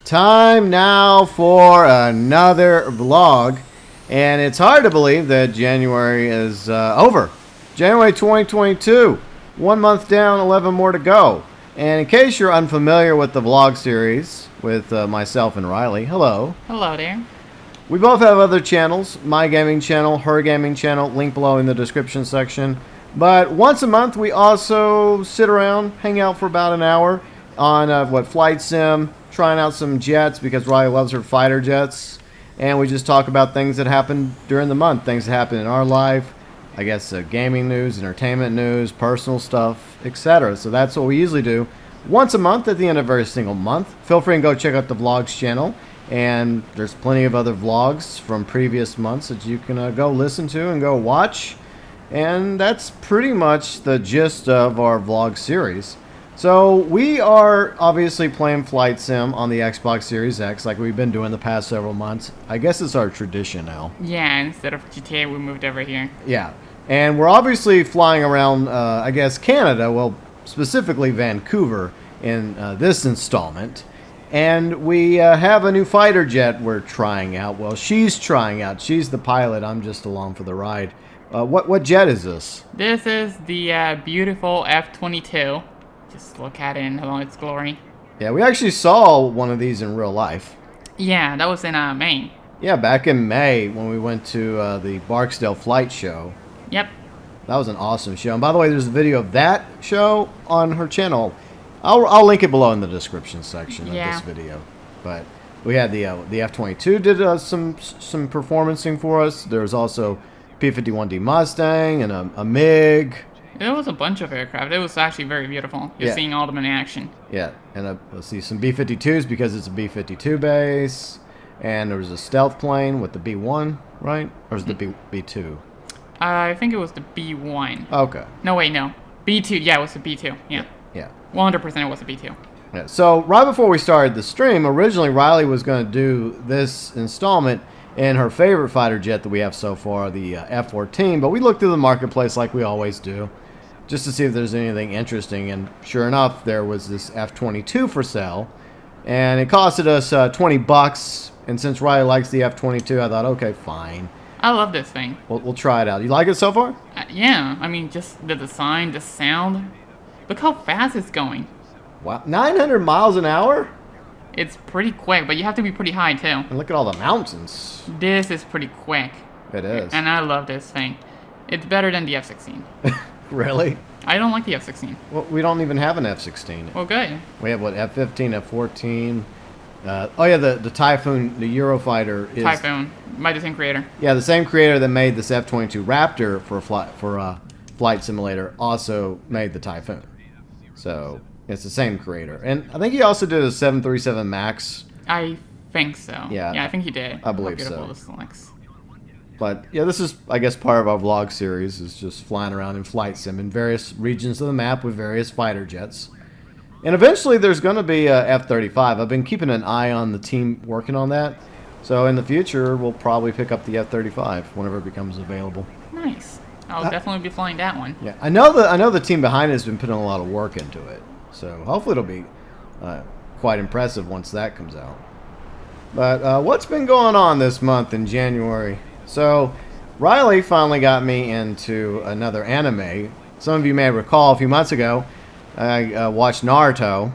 Time now for another vlog, and it's hard to believe that January is over. January 2022, 1 month down, 11 more to go. And in case you're unfamiliar with the vlog series with myself and Riley, hello. Hello there. We both have other channels, my gaming channel, her gaming channel, link below in the description section. But once a month we also sit around, hang out for about an hour on Flight Sim, trying out some jets because Riley loves her fighter jets, and we just talk about things that happen during the month, things that happen in our life, I guess gaming news, entertainment news, personal stuff, etc. So that's what we usually do once a month at the end of every single month. Feel free and go check out the vlogs channel, and there's plenty of other vlogs from previous months that you can go listen to and go watch. And that's pretty much the gist of our vlog series. So we are obviously playing Flight Sim on the Xbox Series X like we've been doing the past several months. I guess it's our tradition now. Yeah, instead of GTA, we moved over here. Yeah, and we're obviously flying around, I guess, Canada, well, specifically Vancouver in this installment. And we have a new fighter jet we're trying out. Well, she's trying out. She's the pilot. I'm just along for the ride. What jet is this? This is the beautiful F-22. Just look at it in all its glory. Yeah, we actually saw one of these in real life. Yeah, that was in Maine. Yeah, back in May when we went to the Barksdale Flight Show. Yep. That was an awesome show. And by the way, there's a video of that show on her channel. I'll link it below in the description section of this video. But we had the F-22 did some performancing for us. There was also P-51D Mustang and a MiG. There was a bunch of aircraft. It was actually very beautiful. You're seeing all of them in action. Yeah, and let's see, some B-52s because it's a B-52 base. And there was a stealth plane with the B-1, right? Or was it the B-2? I think it was the B-1. Okay. No, wait, no. B-2. Yeah, it was the B-2. Yeah. Yeah. 100% it was the B-2. Yeah. So right before we started the stream, originally Riley was going to do this installment in her favorite fighter jet that we have so far, the F-14. But we looked through the marketplace like we always do, just to see if there's anything interesting, and sure enough, there was this F-22 for sale, and it costed us $20, and since Riley likes the F-22, I thought, okay, fine. I love this thing. We'll try it out. You like it so far? Yeah, I mean, just the design, the sound. Look how fast it's going. Wow, 900 miles an hour? It's pretty quick, but you have to be pretty high, too. And look at all the mountains. This is pretty quick. It is. And I love this thing. It's better than the F-16. Really? I don't like the F-16. Well, we don't even have an F-16. Well, good. We have, F-15, F-14. Oh, yeah, the Typhoon, the Eurofighter is... Typhoon, by the same creator. Yeah, the same creator that made this F-22 Raptor for Flight Simulator also made the Typhoon. So, it's the same creator. And I think he also did a 737 MAX. I think so. Yeah. Yeah, I think he did. I believe so. How beautiful this looks. But, yeah, this is, I guess, part of our vlog series, is just flying around in Flight Sim in various regions of the map with various fighter jets. And eventually there's going to be a F-35. I've been keeping an eye on the team working on that. So in the future, we'll probably pick up the F-35 whenever it becomes available. Nice. I'll definitely be flying that one. Yeah, I know the team behind it has been putting a lot of work into it. So hopefully it'll be quite impressive once that comes out. But what's been going on this month in January? So Riley finally got me into another anime. Some of you may recall a few months ago, I watched Naruto.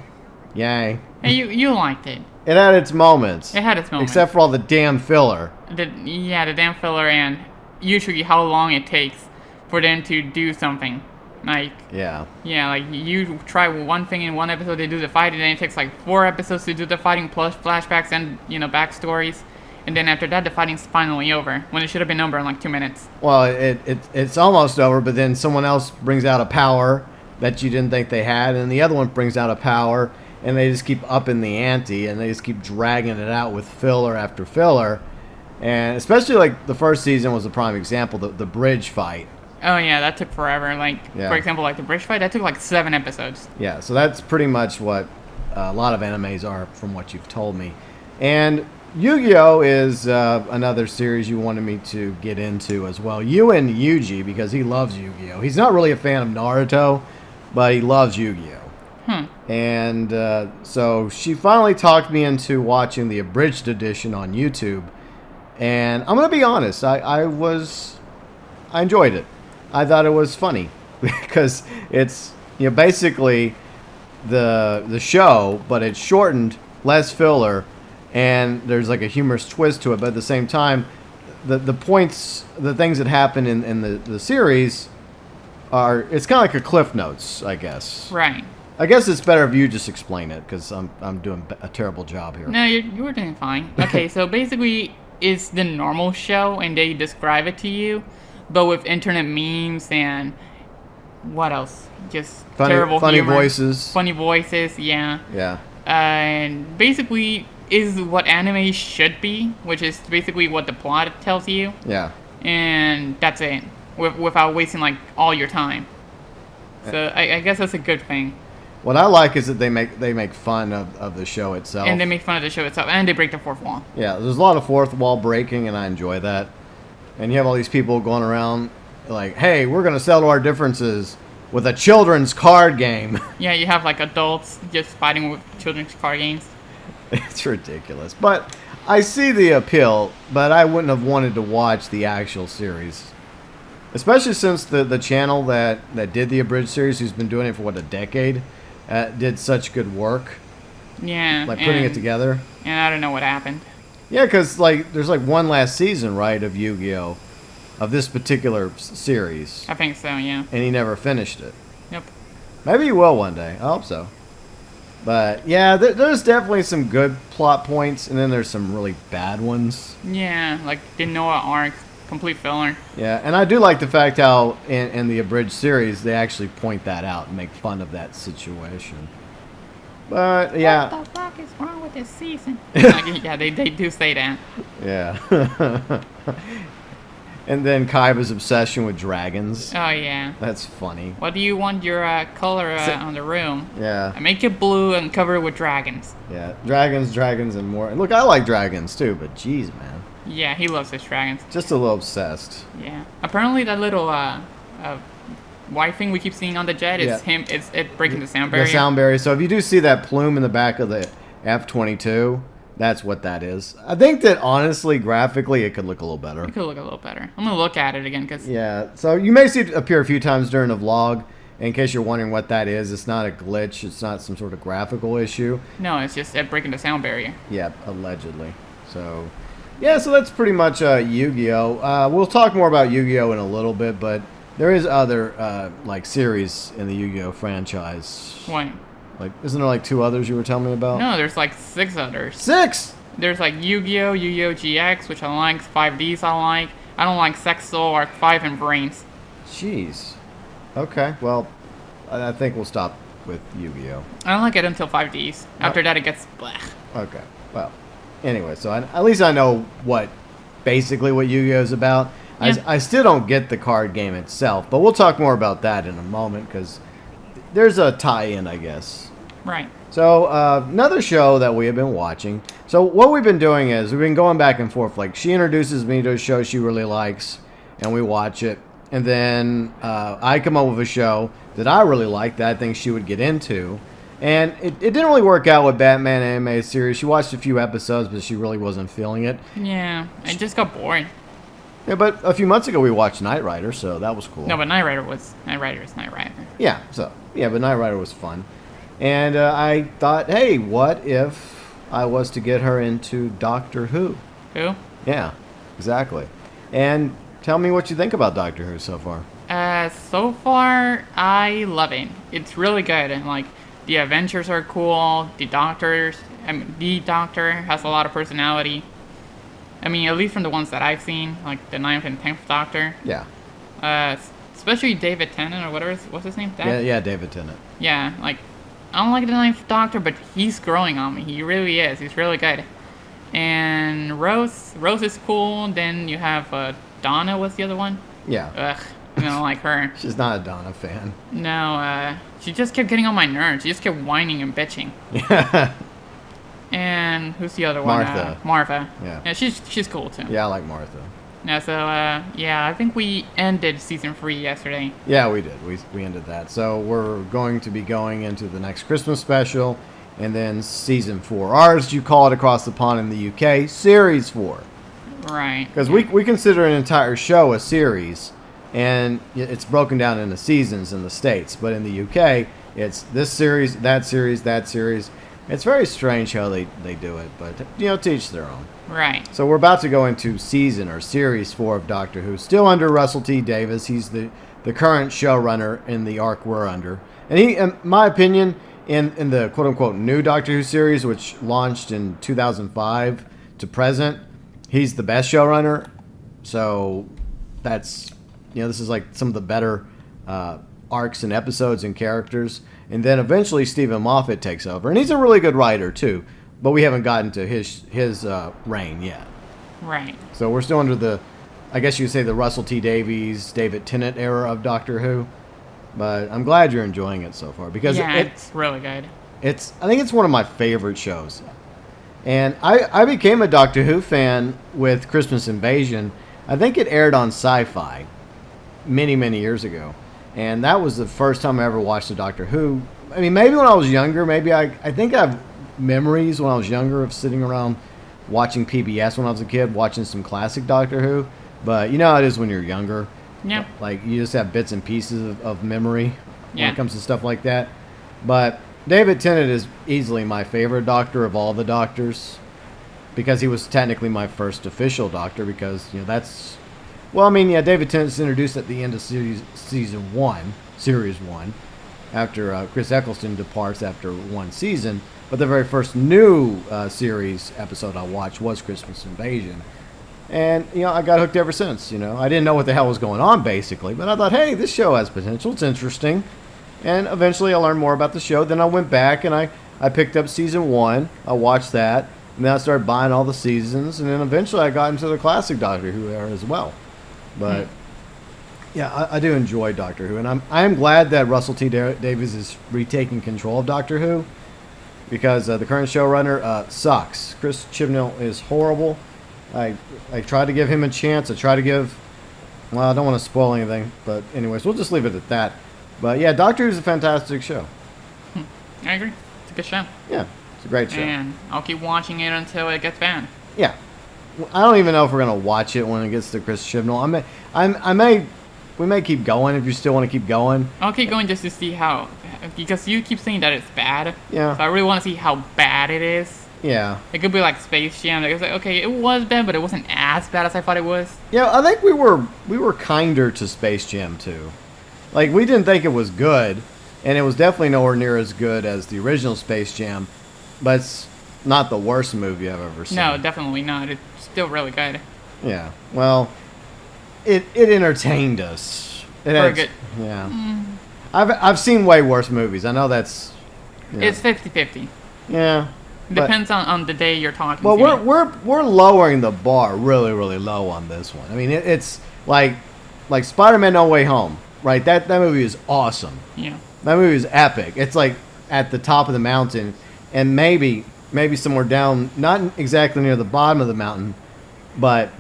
Yay. Hey, you liked it. It had its moments. It had its moments. Except for all the damn filler. The damn filler, and usually how long it takes for them to do something. Like, yeah, like you try one thing in one episode, they do the fight, and then it takes like 4 episodes to do the fighting plus flashbacks and, backstories. And then after that, the fighting's finally over, when it should have been over in like 2 minutes. Well, it's almost over, but then someone else brings out a power that you didn't think they had, and the other one brings out a power, and they just keep upping the ante, and they just keep dragging it out with filler after filler. And especially like the first season was a prime example, the bridge fight. Oh yeah, that took forever. Like, for example, like the bridge fight, that took like 7 episodes. Yeah, so that's pretty much what a lot of animes are from what you've told me. And Yu-Gi-Oh is another series you wanted me to get into as well. You and Yuji, because he loves Yu-Gi-Oh. He's not really a fan of Naruto, but he loves Yu-Gi-Oh. And so she finally talked me into watching the abridged edition on YouTube. And I'm going to be honest, I enjoyed it. I thought it was funny because it's, you know, basically the show, but it's shortened, less filler, and there's like a humorous twist to it. But at the same time, the points, the things that happen in the series are, it's kind of like a Cliff Notes, I guess. Right. I guess it's better if you just explain it because I'm doing a terrible job here. No, you were doing fine. Okay, so basically, it's the normal show, and they describe it to you, but with internet memes and what else? Just terrible funny humor. voices. Funny voices, yeah. Yeah. And basically is what anime should be, which is basically what the plot tells you. Yeah. And that's it, without wasting like all your time. So I guess that's a good thing. What I like is that they make fun of the show itself. And they make fun of the show itself, and they break the fourth wall. Yeah, there's a lot of fourth wall breaking, and I enjoy that. And you have all these people going around like, hey, we're going to settle our differences with a children's card game. Yeah, you have like adults just fighting with children's card games. It's ridiculous. But I see the appeal, but I wouldn't have wanted to watch the actual series. Especially since the channel that did the abridged series, who's been doing it for, what, a decade, did such good work. Yeah. Like putting it together. And I don't know what happened. Yeah, because like there's like one last season, right, of Yu-Gi-Oh! Of this particular series. I think so, yeah. And he never finished it. Yep. Maybe he will one day. I hope so. But yeah, there's definitely some good plot points, and then there's some really bad ones. Yeah, like the Noah arc, complete filler. Yeah, and I do like the fact how in the abridged series they actually point that out and make fun of that situation. But yeah. What the fuck is wrong with this season? Like, yeah, they do say that. Yeah. And then Kaiba's obsession with dragons. Oh yeah. That's funny. What do you want your color on the room? Yeah. I make it blue and cover it with dragons. Yeah, dragons, and more. And look, I like dragons too, but geez, man. Yeah, he loves his dragons. Just a little obsessed. Yeah. Apparently that little white thing we keep seeing on the jet is him. It's breaking the sound barrier. The sound barrier. So if you do see that plume in the back of the F-22, that's what that is. I think that honestly, graphically, it could look a little better. It could look a little better. I'm gonna look at it again because. Yeah. So you may see it appear a few times during the vlog. In case you're wondering what that is, it's not a glitch. It's not some sort of graphical issue. No, it's just it breaking the sound barrier. Yeah, allegedly. So, yeah. So that's pretty much Yu-Gi-Oh. We'll talk more about Yu-Gi-Oh in a little bit, but there is other like series in the Yu-Gi-Oh franchise. What? Like, isn't there like 2 others you were telling me about? No, there's like 6 others. 6? There's like Yu-Gi-Oh, Yu-Gi-Oh GX, which I like. 5Ds I like. I don't like Sex Soul, Arc 5, and Brains. Jeez. Okay, well, I think we'll stop with Yu-Gi-Oh. I don't like it until 5Ds. After that, it gets blech. Okay, well, anyway, so at least I know basically what Yu-Gi-Oh is about. Yeah. I still don't get the card game itself, but we'll talk more about that in a moment because there's a tie-in, I guess. Right. So, another show that we have been watching. So, what we've been doing is we've been going back and forth. Like, she introduces me to a show she really likes, and we watch it. And then I come up with a show that I really like that I think she would get into. And it didn't really work out with Batman anime series. She watched a few episodes, but she really wasn't feeling it. Yeah, it just got boring. Yeah, but a few months ago we watched Knight Rider, so that was cool. No, but Knight Rider is Knight Rider. Yeah, but Knight Rider was fun. And I thought, hey, what if I was to get her into Doctor Who? Who? Yeah, exactly. And tell me what you think about Doctor Who so far. So far, I love it. It's really good. And, like, the adventures are cool. The Doctor has a lot of personality. I mean, at least from the ones that I've seen, like the 9th and 10th Doctor. Yeah. Especially David Tennant, or what's his name? Yeah, David Tennant. Yeah, like, I don't like the 9th Doctor, but he's growing on me. He really is. He's really good. And Rose is cool. Then you have Donna, what's the other one? Yeah. Ugh, I don't like her. She's not a Donna fan. No, she just kept getting on my nerves. She just kept whining and bitching. Yeah. And who's the other one? Martha. Martha. Yeah. Yeah, she's cool too. Yeah, I like Martha. Yeah, so, yeah, I think we ended Season 3 yesterday. Yeah, we did. We ended that. So we're going to be going into the next Christmas special, and then Season 4. Ours, you call it across the pond in the UK, Series 4. Right. Because we consider an entire show a series, and it's broken down into seasons in the States. But in the UK, it's this series, that series, that series. It's very strange how they do it, but, to each their own. Right. So we're about to go into season or series 4 of Doctor Who, still under Russell T Davies. He's the current showrunner in the arc we're under. And he, in my opinion, in the quote-unquote new Doctor Who series, which launched in 2005 to present, he's the best showrunner. So that's, this is like some of the better arcs and episodes and characters. And then eventually Stephen Moffat takes over. And he's a really good writer, too. But we haven't gotten to his reign yet. Right. So we're still under the, I guess you could say, the Russell T Davies, David Tennant era of Doctor Who. But I'm glad you're enjoying it so far. Because it's really good. I think it's one of my favorite shows. And I became a Doctor Who fan with Christmas Invasion. I think it aired on Sci-Fi many, many years ago. And that was the first time I ever watched a Doctor Who. I mean, maybe when I was younger, I think I have memories when I was younger of sitting around watching PBS when I was a kid, watching some classic Doctor Who. But you know how it is when you're younger. Yeah. Like, you just have bits and pieces of memory when Yeah. it comes to stuff like that. But David Tennant is easily my favorite Doctor of all the Doctors, because he was technically my first official Doctor, because, that's... Well, I mean, yeah, David Tennant's introduced at the end of Series 1, after Chris Eccleston departs after one season. But the very first new series episode I watched was Christmas Invasion. And, I got hooked ever since, I didn't know what the hell was going on, basically. But I thought, hey, this show has potential. It's interesting. And eventually I learned more about the show. Then I went back and I picked up Season 1. I watched that. And then I started buying all the seasons. And then eventually I got into the classic Doctor Who era as well. But, yeah, I do enjoy Doctor Who. And I am glad that Russell T Davies is retaking control of Doctor Who. Because the current showrunner sucks. Chris Chibnall is horrible. I tried to give him a chance. I don't want to spoil anything. But anyways, we'll just leave it at that. But yeah, Doctor Who's a fantastic show. I agree. It's a good show. Yeah, it's a great show. And I'll keep watching it until it gets banned. Yeah. I don't even know if we're going to watch it when it gets to Chris Chibnall. We may keep going if you still want to keep going. I'll keep going just to see how, because you keep saying that it's bad. Yeah. So I really want to see how bad it is. Yeah. It could be like Space Jam. It's like, okay, it was bad, but it wasn't as bad as I thought it was. Yeah, I think we were kinder to Space Jam 2. Like, we didn't think it was good, and it was definitely nowhere near as good as the original Space Jam, but it's not the worst movie I've ever seen. No, definitely not. It's still really good. Yeah. Well, it entertained us. Very good. Yeah. I've seen way worse movies. I know that's... It's 50-50. Yeah. Depends on the day you're talking. Well, to. we're lowering the bar really, really low on this one. I mean, it's like Spider-Man No Way Home, right? That movie is awesome. Yeah. That movie is epic. It's like at the top of the mountain, and maybe somewhere down, not exactly near the bottom of the mountain, but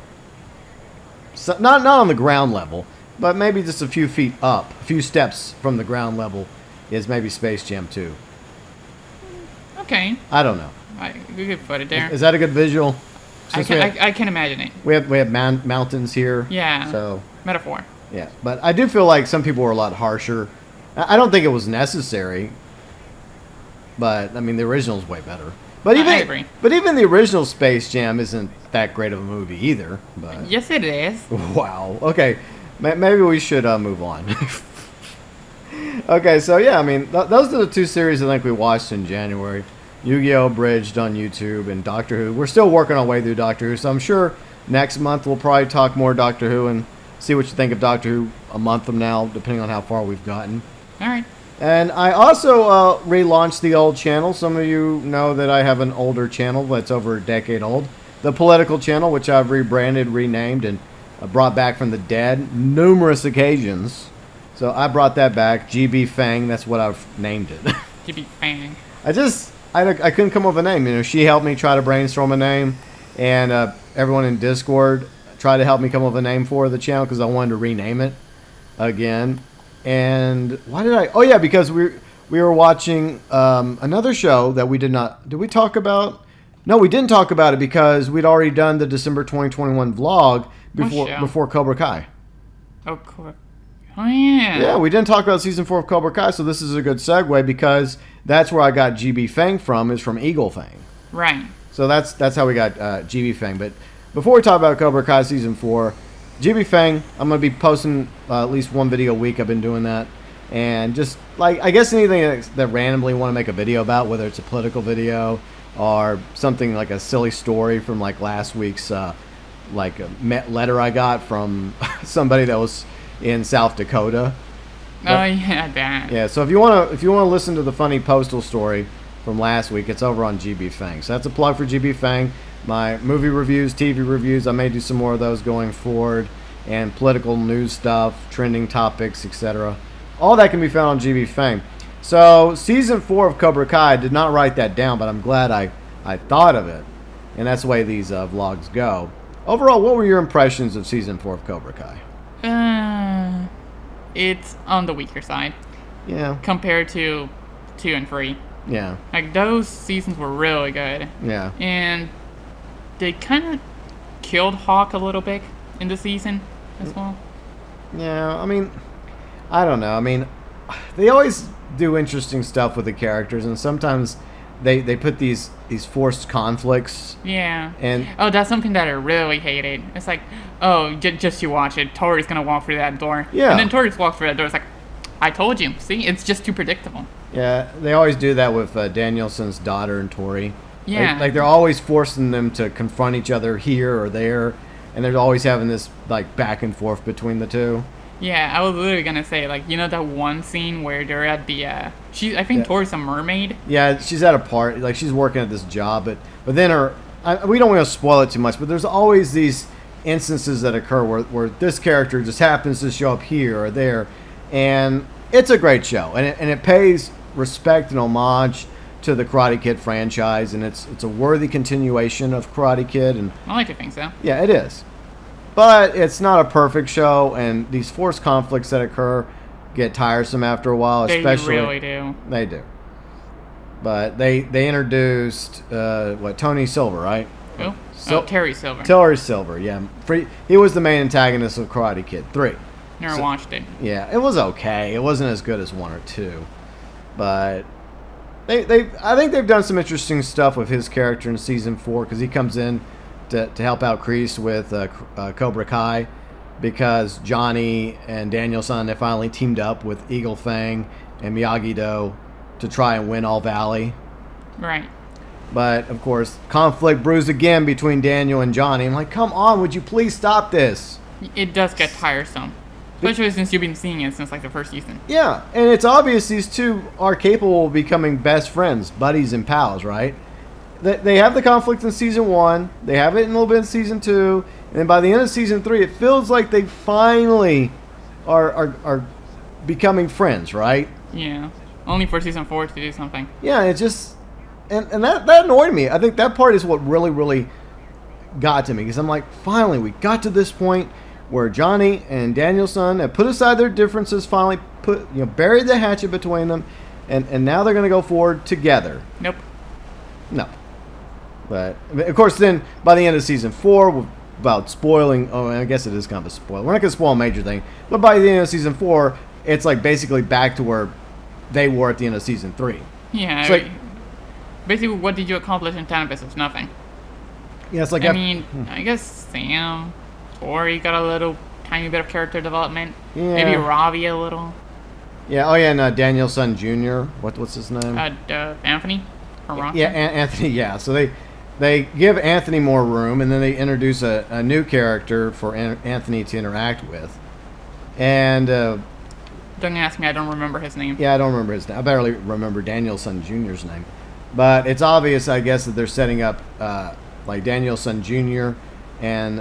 not on the ground level, but maybe just a few feet up, a few steps from the ground level, is maybe Space Jam 2. Okay. I don't know. We could put it there. Is that a good visual? I can imagine it. We have mountains here. Yeah. So metaphor. yeah, but I do feel like some people were a lot harsher. I don't think it was necessary, but I mean the original's way better. But I agree. But even the original Space Jam isn't that great of a movie either. But Yes, it is. wow. Okay, maybe we should move on. Okay, so yeah, I mean those are the two series I think we watched in January. Yugioh Abridged on YouTube and Doctor Who. We're still working our way through Doctor Who, so I'm sure next month we'll probably talk more Doctor Who and see what you think of Doctor Who a month from now, depending on how far we've gotten. All right. And I also relaunched the old channel. Some of you know that I have an older channel that's over a decade old. The political channel, which I've rebranded, renamed, and brought back from the dead numerous occasions. So I brought that back. GB Fang, that's what I've named it. GB Fang. I couldn't come up with a name. She helped me try to brainstorm a name, and everyone in Discord try to help me come up with a name for the channel because I wanted to rename it again. And why did I? Oh yeah, because we were watching another show that we did not. Did we talk about? No, we didn't talk about it because we'd already done the December 2021 vlog before Cobra Kai. Oh, cool. Oh yeah. Yeah, we didn't talk about season 4 of Cobra Kai, so this is a good segue because that's where I got GB Fang from, is from Eagle Fang. Right. So that's how we got GB Fang. But before we talk about Cobra Kai season 4, GB Fang, I'm gonna be posting at least one video a week. I've been doing that, and just like I guess anything that randomly want to make a video about, whether it's a political video or something like a silly story from like last week's like a letter I got from somebody that was in South Dakota. Oh yeah, that. Yeah, so if you wanna listen to the funny postal story from last week, it's over on GB Fang. So that's a plug for GB Fang. My movie reviews, TV reviews, I may do some more of those going forward, and political news stuff, trending topics, etc. All that can be found on GB Fang. So season 4 of Cobra Kai, I did not write that down, but I'm glad I thought of it, and that's the way these vlogs go. Overall, what were your impressions of season 4 of Cobra Kai? It's on the weaker side. Yeah. Compared to 2 and 3. Yeah. Like, those seasons were really good. Yeah. And they kind of killed Hawk a little bit in the season as well. Yeah, I mean, I don't know. I mean, they always do interesting stuff with the characters, and sometimes they put these forced conflicts. Yeah. And that's something that I really hated. It's like, oh, just you watch it. Tori's gonna walk through that door. Yeah. And then Tori walks through that door. It's like, I told you. See, it's just too predictable. Yeah, they always do that with Danielson's daughter and Tori. Yeah. Like they're always forcing them to confront each other here or there, and they're always having this like back and forth between the two. Yeah, I was literally gonna say, like, you know that one scene where they're at the I think Tori's a mermaid. Yeah, she's at a party, like she's working at this job, but then we don't want to spoil it too much, but there's always these instances that occur where this character just happens to show up here or there, and it's a great show, and it pays respect and homage to the Karate Kid franchise, and it's a worthy continuation of Karate Kid, and I like to think so. yeah, it is. But it's not a perfect show, and these forced conflicts that occur get tiresome after a while. Especially, they really do. They do. But they introduced Tony Silver, right? Who? Terry Silver. Terry Silver, yeah. He was the main antagonist of Karate Kid 3. Never watched it. Yeah, it was okay. It wasn't as good as 1 or 2, but I think they've done some interesting stuff with his character in season 4 because he comes in to help out Kreese with Cobra Kai, because Johnny and Daniel-san, they finally teamed up with Eagle Fang and Miyagi-Do to try and win All Valley. Right. But, of course, conflict brews again between Daniel and Johnny. I'm like, come on, would you please stop this? It does get tiresome. Especially since you've been seeing it since, like, the first season. Yeah, and it's obvious these two are capable of becoming best friends, buddies and pals, right? They have the conflict in season 1, they have it in a little bit in season 2, and then by the end of season 3, it feels like they finally are becoming friends, right? Yeah. Only for season 4 to do something. Yeah, it just... And that annoyed me. I think that part is what really got to me, because I'm like, finally, we got to this point where Johnny and Daniel-san have put aside their differences, finally buried the hatchet between them, and now they're going to go forward together. Nope. No. But, of course, then, by the end of season 4, about spoiling... Oh, I guess it is kind of a spoiler. We're not going to spoil a major thing. But by the end of season 4, it's like basically back to where they were at the end of season 3. Yeah. It's like... Basically, what did you accomplish in Tennant versus nothing? Yeah, it's like... I guess Sam, Tori got a little tiny bit of character development. Yeah. Maybe Ravi a little. Yeah, oh yeah, and Daniel-san Jr., what's his name? Anthony? Yeah, Anthony, yeah. So they give Anthony more room, and then they introduce a new character for Anthony to interact with. And... don't ask me, I don't remember his name. Yeah, I don't remember his name. I barely remember Daniel-san Jr.'s name. But it's obvious, I guess, that they're setting up like Daniel-san Jr. and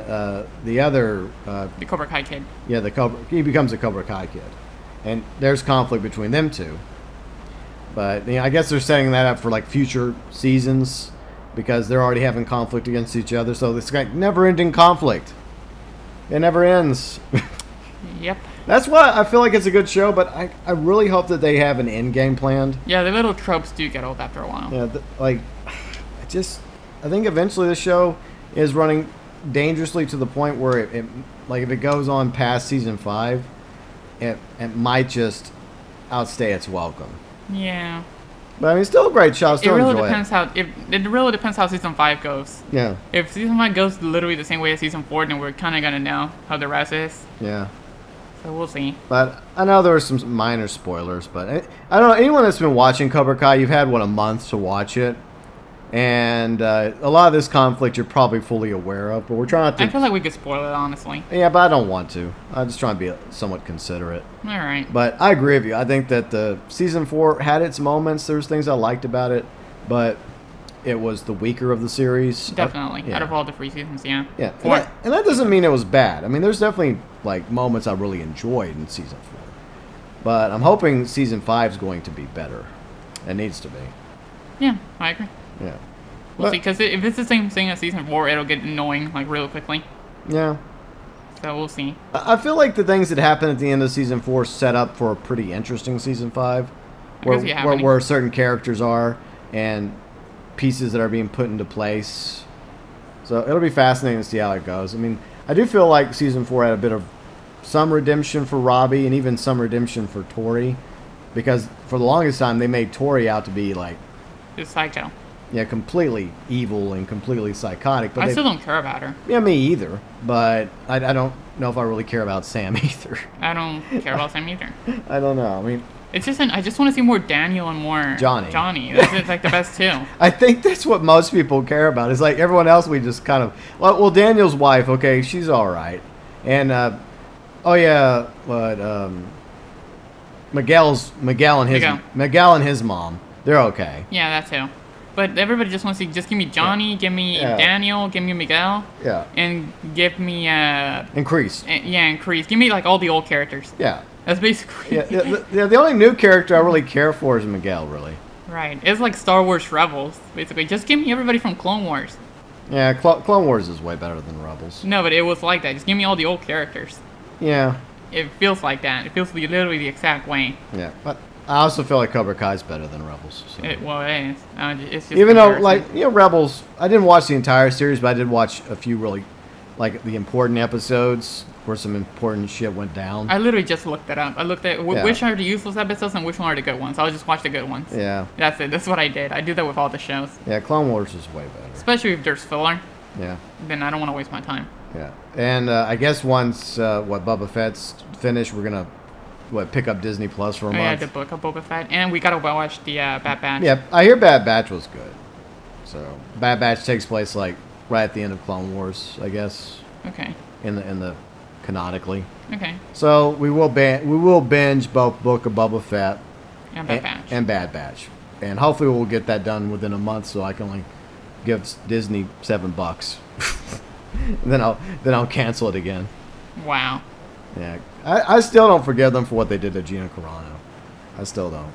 the other... the Cobra Kai kid. Yeah, he becomes a Cobra Kai kid. And there's conflict between them two. But I guess they're setting that up for like future seasons, because they're already having conflict against each other. So it's like never-ending conflict. It never ends. Yep. That's why I feel like it's a good show, but I really hope that they have an end game planned. Yeah, the little tropes do get old after a while. Yeah, I think eventually the show is running dangerously to the point where it like if it goes on past season 5, it might just outstay its welcome. Yeah. But I mean, still a great show. Still It really enjoy depends it really depends how season 5 goes. Yeah. If season 5 goes literally the same way as season 4, then we're kind of gonna know how the rest is. Yeah. So we'll see. But I know there were some minor spoilers, but I don't know. Anyone that's been watching Cobra Kai, you've had, a month to watch it. And a lot of this conflict you're probably fully aware of, but we're trying not to... I feel like we could spoil it, honestly. Yeah, but I don't want to. I'm just trying to be somewhat considerate. All right. But I agree with you. I think that the season 4 had its moments. There's things I liked about it, but it was the weaker of the series. Definitely. Yeah. Out of all the 3 seasons, yeah. Yeah. 4. And that doesn't mean it was bad. I mean, there's definitely moments I really enjoyed in season 4. But I'm hoping season 5 is going to be better. It needs to be. Yeah, I agree. Yeah. We'll see, because if it's the same thing as season 4, it'll get annoying, real quickly. Yeah. So we'll see. I feel like the things that happened at the end of season 4 set up for a pretty interesting season 5. Where certain characters are and pieces that are being put into place. So it'll be fascinating to see how it goes. I mean, I do feel like season 4 had a bit of some redemption for Robbie and even some redemption for Tori. Because for the longest time, they made Tori out to be Just psycho. Yeah, completely evil and completely psychotic. But I still don't care about her. Yeah, me either. But I don't know if I really care about Sam either. I don't care about Sam either. I don't know. I mean, it's just I just want to see more Daniel and more Johnny. That's the best two. I think that's what most people care about. It's everyone else we just kind of... Well, Daniel's wife, okay, she's all right. And, Miguel and his mom, they're okay. Yeah, that too. But everybody just wants to just give me Johnny, give me Daniel, give me Miguel. Yeah. And give me... Increase. Increase. Give me, all the old characters. Yeah. That's basically... The only new character I really care for is Miguel, really. Right. It's like Star Wars Rebels, basically. Just give me everybody from Clone Wars. Yeah, Clone Wars is way better than Rebels. No, but it was like that. Just give me all the old characters. Yeah. It feels like that. It feels literally the exact way. Yeah, but I also feel like Cobra Kai is better than Rebels. So. It is. It's just even though, Rebels, I didn't watch the entire series, but I did watch a few really, the important episodes where some important shit went down. I literally just looked that up. I looked at which are the useless episodes and which one are the good ones. I'll just watch the good ones. Yeah. That's it. That's what I did. I do that with all the shows. Yeah, Clone Wars is way better. Especially if there's filler. Yeah. Then I don't want to waste my time. Yeah. And I guess once Boba Fett's finished, we're going to pick up Disney Plus for a month. Yeah, the book of Boba Fett. And we got to watch the Bad Batch. Yeah, I hear Bad Batch was good. So, Bad Batch takes place right at the end of Clone Wars, I guess. Okay. In the canonically. Okay. So we will binge both Book of Boba Fett and Bad Batch. And Bad Batch. And hopefully we'll get that done within a month so I can only give Disney $7. then I'll cancel it again. Wow. Yeah. I still don't forgive them for what they did to Gina Carano. I still don't.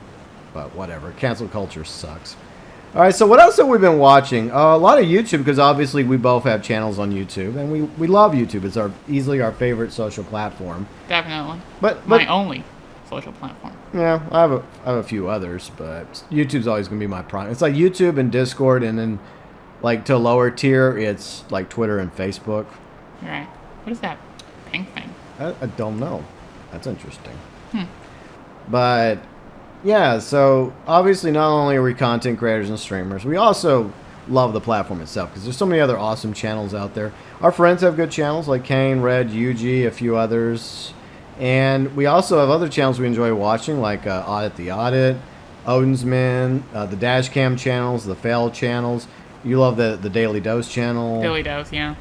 But whatever. Cancel culture sucks. All right, so what else have we been watching? A lot of YouTube, because obviously we both have channels on YouTube, and we love YouTube. It's easily our favorite social platform. Definitely. But my only social platform. Yeah, I have a few others, but YouTube's always going to be my prime. It's like YouTube and Discord, and then to a lower tier, it's like Twitter and Facebook. Right. What is that pink thing? I don't know. That's interesting. But... yeah, so obviously not only are we content creators and streamers, we also love the platform itself because there's so many other awesome channels out there. Our friends have good channels like Kane, Red, Yugioh, a few others. And we also have other channels we enjoy watching like Audit the Audit, Odin's Men, the Dashcam channels, the Fail channels. You love the Daily Dose channel. Daily Dose, yeah.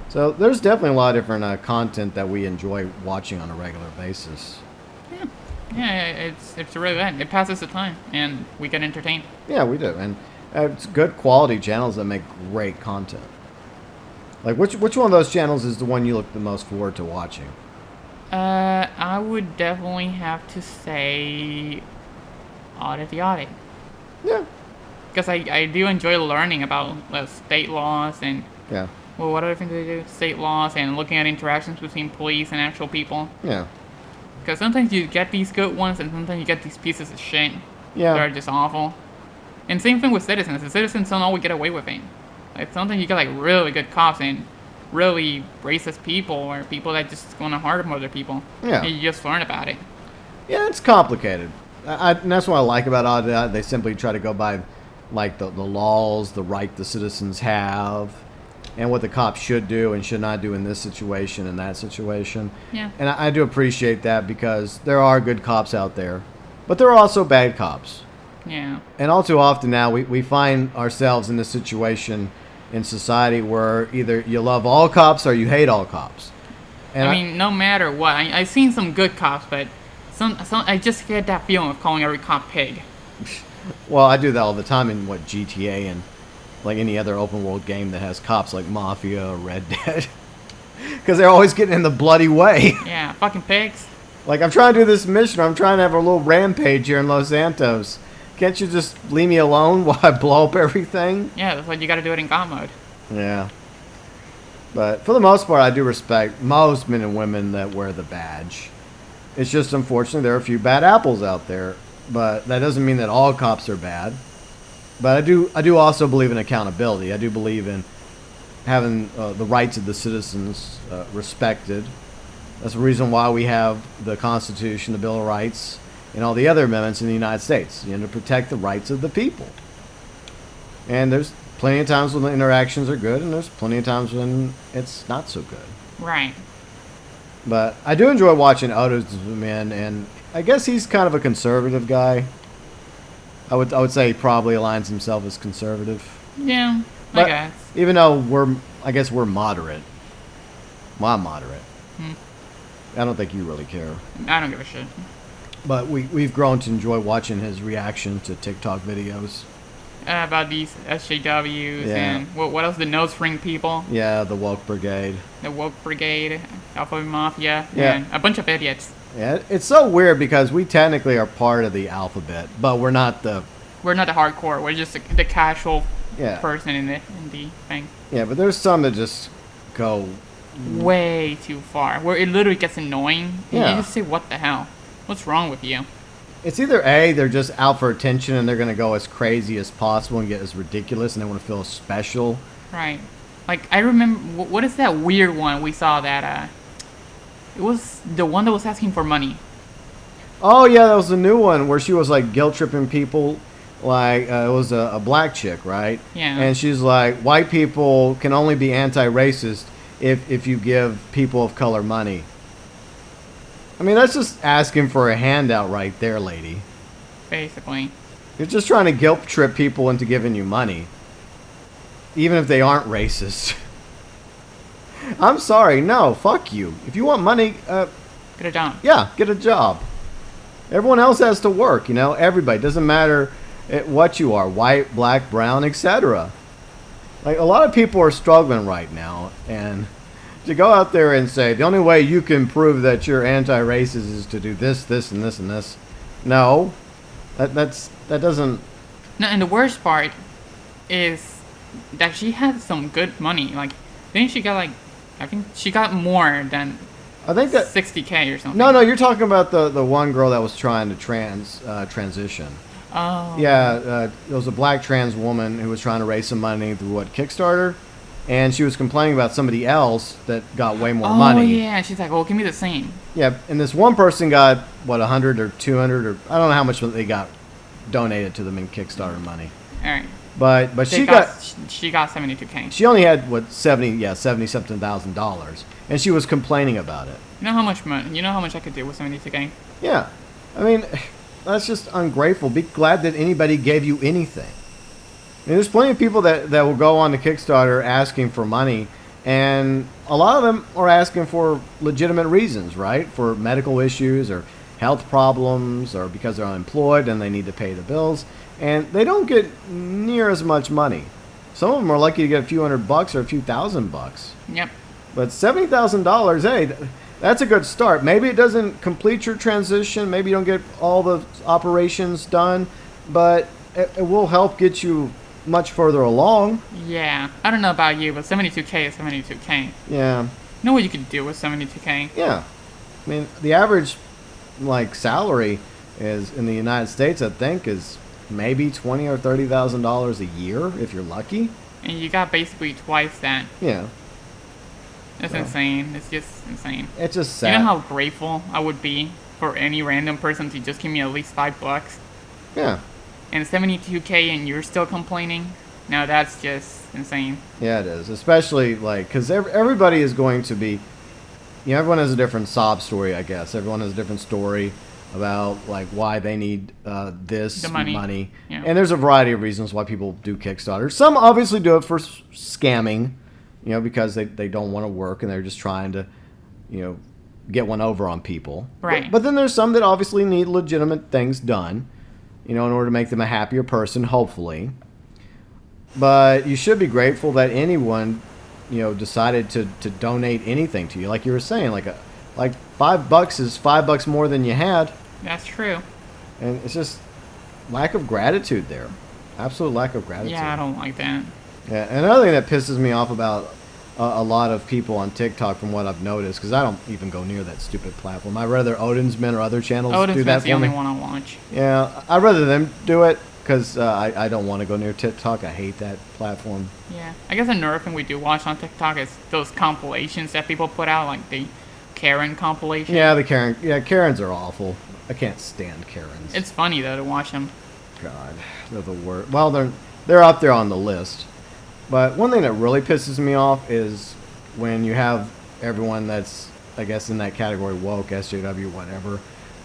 So there's definitely a lot of different content that we enjoy watching on a regular basis. Yeah, it's really good. It passes the time, and we get entertained. Yeah, we do, and it's good quality channels that make great content. Which one of those channels is the one you look the most forward to watching? I would definitely have to say Audit the Audit. Yeah. Because I do enjoy learning about state laws and well, what other things do they do? State laws and looking at interactions between police and actual people. Yeah. Because sometimes you get these good ones, and sometimes you get these pieces of shit. Yeah. That are just awful. And same thing with citizens. The citizens don't always get away with it. Like, sometimes you get, like, really good cops and really racist people, or people that just want to harm other people. Yeah. And you just learn about it. Yeah, it's complicated. And that's what I like about Odd. They simply try to go by, like, the laws, the right the citizens have, and what the cops should do and should not do in this situation and that situation. Yeah. And I do appreciate that, because there are good cops out there, but there are also bad cops. Yeah. And all too often now, we find ourselves in this situation in society where either you love all cops or you hate all cops. And I mean, no matter what, I've seen some good cops, but some I just get that feeling of calling every cop pig. well, I do that all the time in GTA and like any other open world game that has cops, like Mafia or Red Dead, because they're always getting in the bloody way. Yeah, fucking pigs. Like, I'm trying to do this mission. I'm trying to have a little rampage here in Los Santos. Can't you just leave me alone while I blow up everything? Yeah, that's why you gotta do it in God mode. Yeah. But for the most part, I do respect most men and women that wear the badge. It's just unfortunate there are a few bad apples out there. But that doesn't mean that all cops are bad. But I do also believe in accountability. I do believe in having the rights of the citizens respected. That's the reason why we have the Constitution, the Bill of Rights, and all the other amendments in the United States. You know, to protect the rights of the people. And there's plenty of times when the interactions are good, and there's plenty of times when it's not so good. Right. But I do enjoy watching Odo's men, and I guess he's kind of a conservative guy. I would say he probably aligns himself as conservative. Yeah, But I guess. even though we're moderate. Well, I'm moderate. I don't think you really care. I don't give a shit. But we've grown to enjoy watching his reaction to TikTok videos. About these SJWs Yeah. and what else? The nose ring people, Yeah, the woke brigade. the woke brigade, Alpha Mafia, Yeah. and a bunch of idiots. Yeah, it's so weird because we technically are part of the alphabet, but we're not the... We're not the hardcore. We're just the casual Yeah. person in the thing. Yeah, but there's some that just go... Way too far. Where it literally gets annoying. And Yeah. you just say, "What the hell? What's wrong with you?" It's either A, they're just out for attention and they're going to go as crazy as possible and get as ridiculous and they want to feel special. Right. Like, I remember, what is that weird one we saw that, it was the one that was asking for money. Oh, yeah, that was the new one where she was, like, guilt-tripping people. Like, it was a black chick, right? Yeah. And she's like, white people can only be anti-racist if you give people of color money. I mean, that's just asking for a handout right there, lady. Basically. You're just trying to guilt-trip people into giving you money. Even if they aren't racist. I'm sorry, no, fuck you. If you want money, Get it done. yeah, get a job. Everyone else has to work, you know? Everybody. Doesn't matter what you are. White, black, brown, etc. Like, a lot of people are struggling right now. And to go out there and say, the only way you can prove that you're anti-racist is to do this, this, and this, and this. No. That doesn't... No, and the worst part is that she had some good money. Like, didn't she get, like, I think she got more than I think that... 60K or something. No, you're talking about the one girl that was trying to transition. Oh. Yeah, there was a black trans woman who was trying to raise some money through Kickstarter, and she was complaining about somebody else that got way more money. Oh, yeah. She's like, well, give me the same. Yeah, and this one person got, 100 or 200 or I don't know how much they got donated to them in Kickstarter money. All right. But she got 72K. she only had 70 something thousand dollars, and she was complaining about it. You know how much money? You know how much I could do with 72K? Yeah, I mean, that's just ungrateful. Be glad that anybody gave you anything. I mean, there's plenty of people that will go on to Kickstarter asking for money, and a lot of them are asking for legitimate reasons, right? For medical issues or health problems or because they're unemployed and they need to pay the bills. And they don't get near as much money. Some of them are lucky to get a few $100 or a few $1,000. Yep. But $70,000, hey, that's a good start. Maybe it doesn't complete your transition. Maybe you don't get all the operations done, but it will help get you much further along. Yeah, I don't know about you, but 72K is 72K. Yeah. You know what you could do with 72K? Yeah. I mean, the average, like, salary is in the United States, I think, is maybe $20,000 or $30,000 a year if you're lucky. And you got basically twice that. Yeah. That's Yeah. insane. It's just insane. It's just sad. You know how grateful I would be for any random person to just give me at least $5? Yeah. And 72K and you're still complaining? No, that's just insane. Yeah, it is. Especially, like, because everybody is going to be, everyone has a different sob story, I guess. Everyone has a different story about, like, why they need this The money. Yeah. And there's a variety of reasons why people do Kickstarter. Some obviously do it for scamming, because they don't want to work and they're just trying to, get one over on people. Right. But then there's some that obviously need legitimate things done, in order to make them a happier person, hopefully. But you should be grateful that anyone, decided to donate anything to you. Like you were saying, like $5 is $5 more than you had. That's true. And it's just lack of gratitude there. Absolute lack of gratitude. Yeah, I don't like that. Yeah, and another thing that pisses me off about a lot of people on TikTok, from what I've noticed, because I don't even go near that stupid platform. I'd rather Odin's Men or other channels do that Odin's for the only me. one I watch. Yeah, I'd rather them do it, because I don't want to go near TikTok. I hate that platform. Yeah. I guess another thing we do watch on TikTok is those compilations that people put out, like the Karen compilation. Yeah, Karens are awful. I can't stand Karens. It's funny, though, to watch them. God, they're the worst. Well, they're up there on the list. But one thing that really pisses me off is when you have everyone that's, I guess, in that category, woke, SJW, whatever,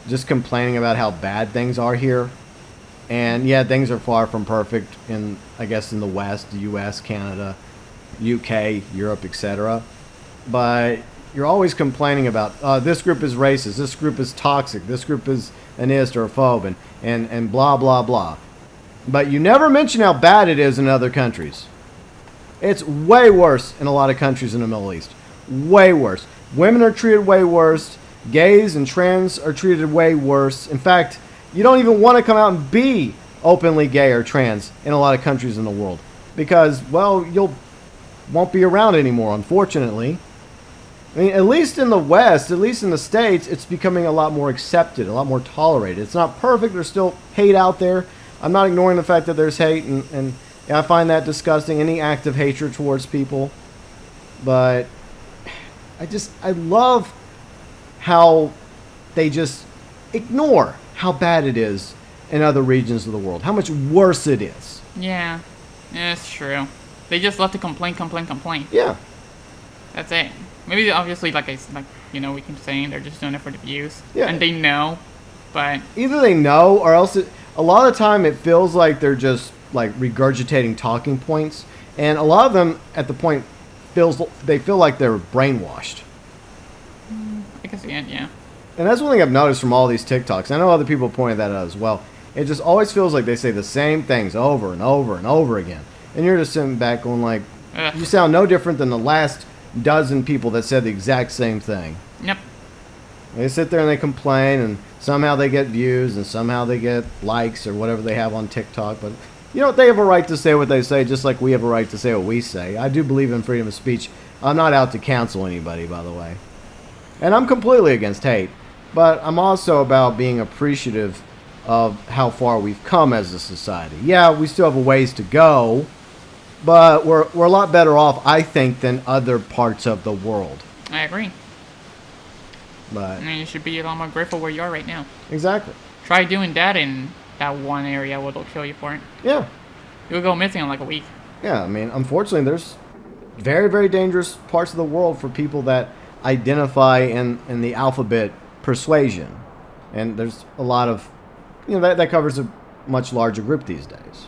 just complaining about how bad things are here. And yeah, things are far from perfect in, I guess, in the West, the US, Canada, UK, Europe, etc. But you're always complaining about, this group is racist, this group is toxic, this group is an ist or a phobe, and blah, blah, blah. But you never mention how bad it is in other countries. It's way worse in a lot of countries in the Middle East. Way worse. Women are treated way worse. Gays and trans are treated way worse. In fact, you don't even want to come out and be openly gay or trans in a lot of countries in the world. Because, well, won't be around anymore, unfortunately. I mean, at least in the West, at least in the States, it's becoming a lot more accepted, a lot more tolerated. It's not perfect. There's still hate out there. I'm not ignoring the fact that there's hate, and I find that disgusting, any act of hatred towards people. But I love how they just ignore how bad it is in other regions of the world, how much worse it is. Yeah, it's true. They just love to complain. Yeah. That's it. Maybe obviously, we keep saying they're just doing it for the views. Yeah. And they know, but Either they know, or else a lot of the time it feels like they're just like regurgitating talking points, and a lot of them at the point they feel like they're brainwashed. I can see it, yeah. And that's one thing I've noticed from all these TikToks. I know other people pointed that out as well. It just always feels like they say the same things over and over and over again, and you're just sitting back going like, Ugh. you sound no different than the last dozen people that said the exact same thing. Yep. They sit there and they complain, and somehow they get views, and somehow they get likes or whatever they have on TikTok. But they have a right to say what they say, just like we have a right to say what we say. I do believe in freedom of speech. I'm not out to cancel anybody, by the way. And I'm completely against hate. But I'm also about being appreciative of how far we've come as a society. Yeah, we still have a ways to go, but we're a lot better off, I think, than other parts of the world. I agree. But And you should be a lot more grateful where you are right now. exactly. Try doing that in that one area where they'll kill you for it. Yeah. You'll go missing in like a week. Yeah, I mean, unfortunately, there's very, very dangerous parts of the world for people that identify in the alphabet persuasion. And there's a lot of, that covers a much larger group these days.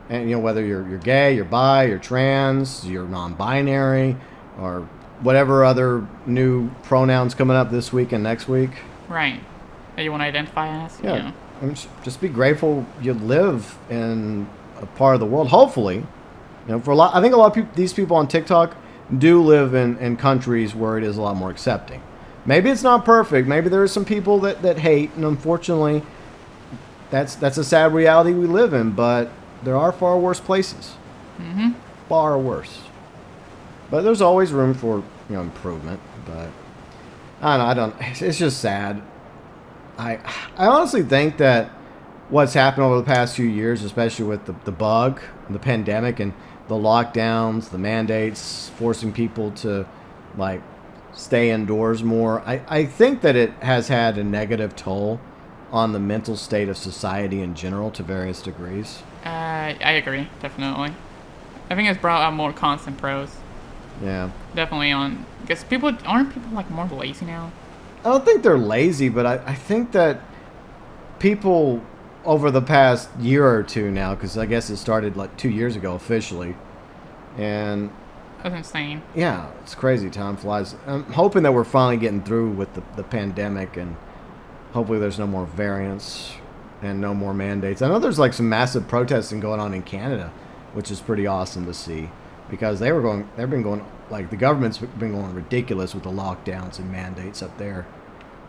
And, whether you're gay, you're bi, you're trans, you're non-binary, or whatever other new pronouns coming up this week and next week. Right. That you want to identify as? Yeah. I mean, just be grateful you live in a part of the world, hopefully. For I think a lot of people, these people on TikTok do live in countries where it is a lot more accepting. Maybe it's not perfect. Maybe there are some people that hate, and unfortunately, that's a sad reality we live in. But there are far worse places. Mm-hmm. Far worse. But there's always room for, improvement. But I don't know. It's just sad. I honestly think that what's happened over the past few years, especially with the bug, the pandemic, and the lockdowns, the mandates, forcing people to, like, stay indoors more, I think that it has had a negative toll on the mental state of society in general to various degrees. I agree, definitely. I think it's brought out more constant pros. Yeah. Definitely because aren't people like more lazy now? I don't think they're lazy, but I think that people over the past year or two now, because I guess it started like 2 years ago officially, and That's insane. yeah, it's crazy. Time flies. I'm hoping that we're finally getting through with the pandemic, and hopefully there's no more variants and no more mandates. I know there's like some massive protesting going on in Canada, which is pretty awesome to see, because they've been going, like, the government's been going ridiculous with the lockdowns and mandates up there.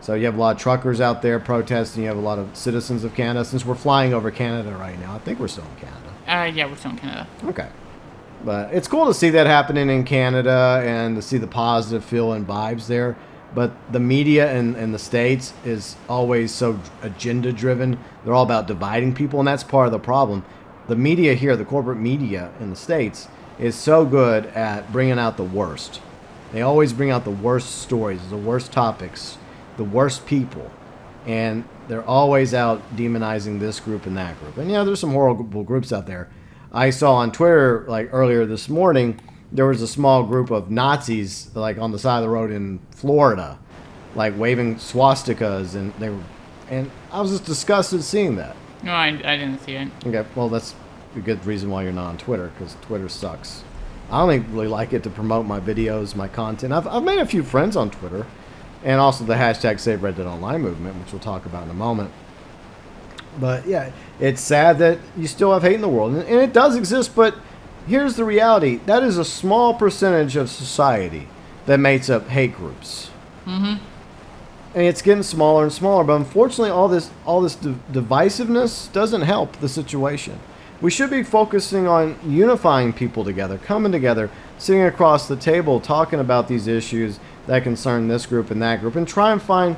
So you have a lot of truckers out there protesting. You have a lot of citizens of Canada. Since we're flying over Canada right now, I think we're still in Canada. Yeah, we're still in Canada. Okay. But it's cool to see that happening in Canada and to see the positive feel and vibes there. But the media in the States is always so agenda-driven. They're all about dividing people, and that's part of the problem. The media here, the corporate media in the States, is so good at bringing out the worst. They always bring out the worst stories, the worst topics, the worst people. And they're always out demonizing this group and that group. And yeah, there's some horrible groups out there. I saw on Twitter, like, earlier this morning, there was a small group of Nazis, like, on the side of the road in Florida, like, waving swastikas, and I was just disgusted seeing that. No, I didn't see it. Okay, well, that's a good reason why you're not on Twitter, because Twitter sucks. I only really like it to promote my videos, my content. I've made a few friends on Twitter, and also the hashtag Save Red Dead Online movement, which we'll talk about in a moment. But yeah, it's sad that you still have hate in the world, and it does exist, but here's the reality. That is a small percentage of society that makes up hate groups. Mm-hmm. And it's getting smaller and smaller, but unfortunately all this divisiveness doesn't help the situation. We should be focusing on unifying people together, coming together, sitting across the table, talking about these issues that concern this group and that group, and try and find,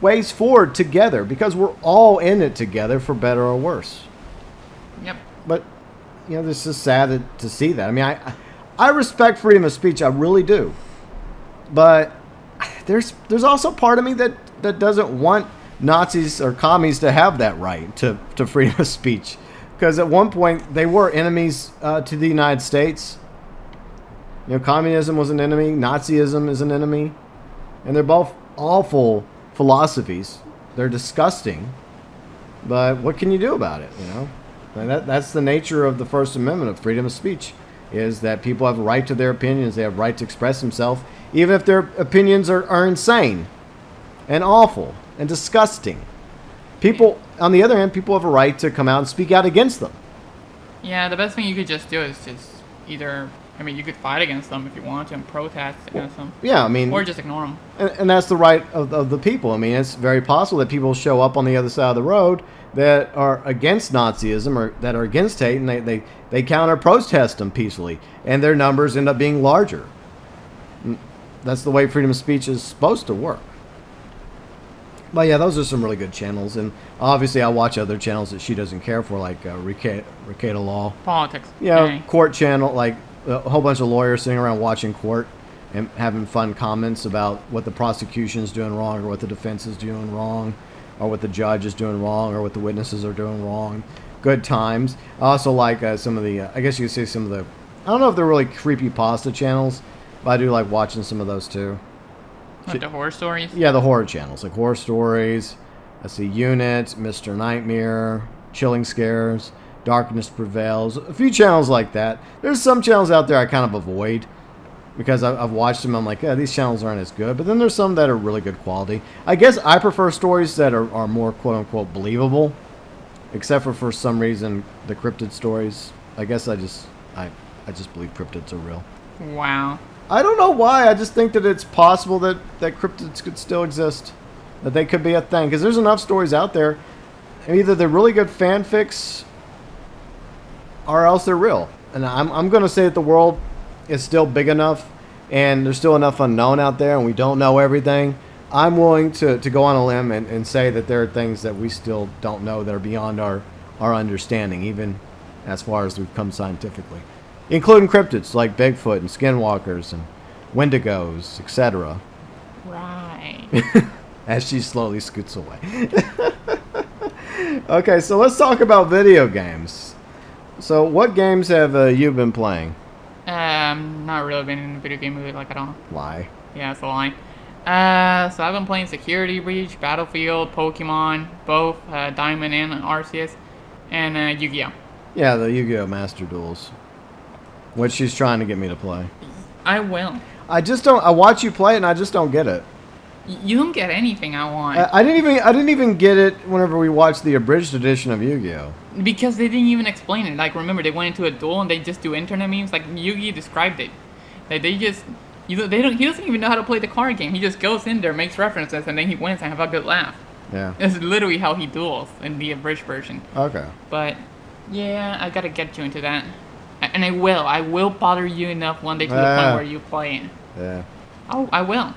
ways forward together, because we're all in it together, for better or worse. Yep. But this is sad to see that. I mean, I respect freedom of speech, I really do, but there's also part of me that doesn't want Nazis or commies to have that right to freedom of speech, because at one point they were enemies to the United States. Communism was an enemy, Nazism is an enemy, and they're both awful philosophies. They're disgusting, but what can you do about it? And that's the nature of the First Amendment of freedom of speech, is that people have a right to their opinions. They have a right to express themselves, even if their opinions are insane and awful and disgusting. People, on the other hand, people have a right to come out and speak out against them. Yeah, the best thing you could just do is just you could fight against them if you want to and protest against them. Yeah, or just ignore them. And that's the right of the people. I mean, it's very possible that people show up on the other side of the road that are against Nazism or that are against hate, and they counter-protest them peacefully, and their numbers end up being larger. That's the way freedom of speech is supposed to work. But yeah, those are some really good channels, and obviously I watch other channels that she doesn't care for, like Ricada Law. Politics. Yeah, court channel, like a whole bunch of lawyers sitting around watching court and having fun comments about what the prosecution's doing wrong, or what the defense is doing wrong, or what the judge is doing wrong, or what the witnesses are doing wrong. Good times. I also like some of the, I guess you could say some of the, I don't know if they're really creepypasta channels, but I do like watching some of those too. Like the horror stories? Yeah, the horror channels, like Horror Stories, I see Unit, Mr. Nightmare, Chilling Scares, Darkness Prevails, a few channels like that. There's some channels out there I kind of avoid, because I've watched them, I'm like, yeah, these channels aren't as good. But then there's some that are really good quality. I guess I prefer stories that are more quote-unquote believable, except for some reason, the cryptid stories. I guess I just believe cryptids are real. Wow. I don't know why. I just think that it's possible that cryptids could still exist, that they could be a thing, because there's enough stories out there. Either they're really good fanfics, or else they're real. And I'm going to say that the world is still big enough and there's still enough unknown out there and we don't know everything. I'm willing to go on a limb and say that there are things that we still don't know that are beyond our understanding, even as far as we've come scientifically, including cryptids like Bigfoot and skinwalkers and wendigos, etc. Right. As she slowly scoots away. Okay, so let's talk about video games. So what games have you been playing? Not really been in a video game mood like at all. Lie. Yeah, that's a lie. So I've been playing Security Breach, Battlefield, Pokemon, both Diamond and Arceus, and Yu-Gi-Oh. Yeah, the Yu-Gi-Oh Master Duels, which she's trying to get me to play. I will. I just don't. I watch you play it, and I just don't get it. You don't get anything I want. I didn't even get it whenever we watched the abridged edition of Yu-Gi-Oh. Because they didn't even explain it. Like, remember, they went into a duel and they just do internet memes. Like, Yu-Gi described it. Like, they just... he doesn't even know how to play the card game. He just goes in there, makes references, and then he wins and have a good laugh. Yeah. That's literally how he duels in the abridged version. Okay. But, yeah, I gotta get you into that. And I will. I will bother you enough one day to the point where you play it. Yeah. Oh, I will.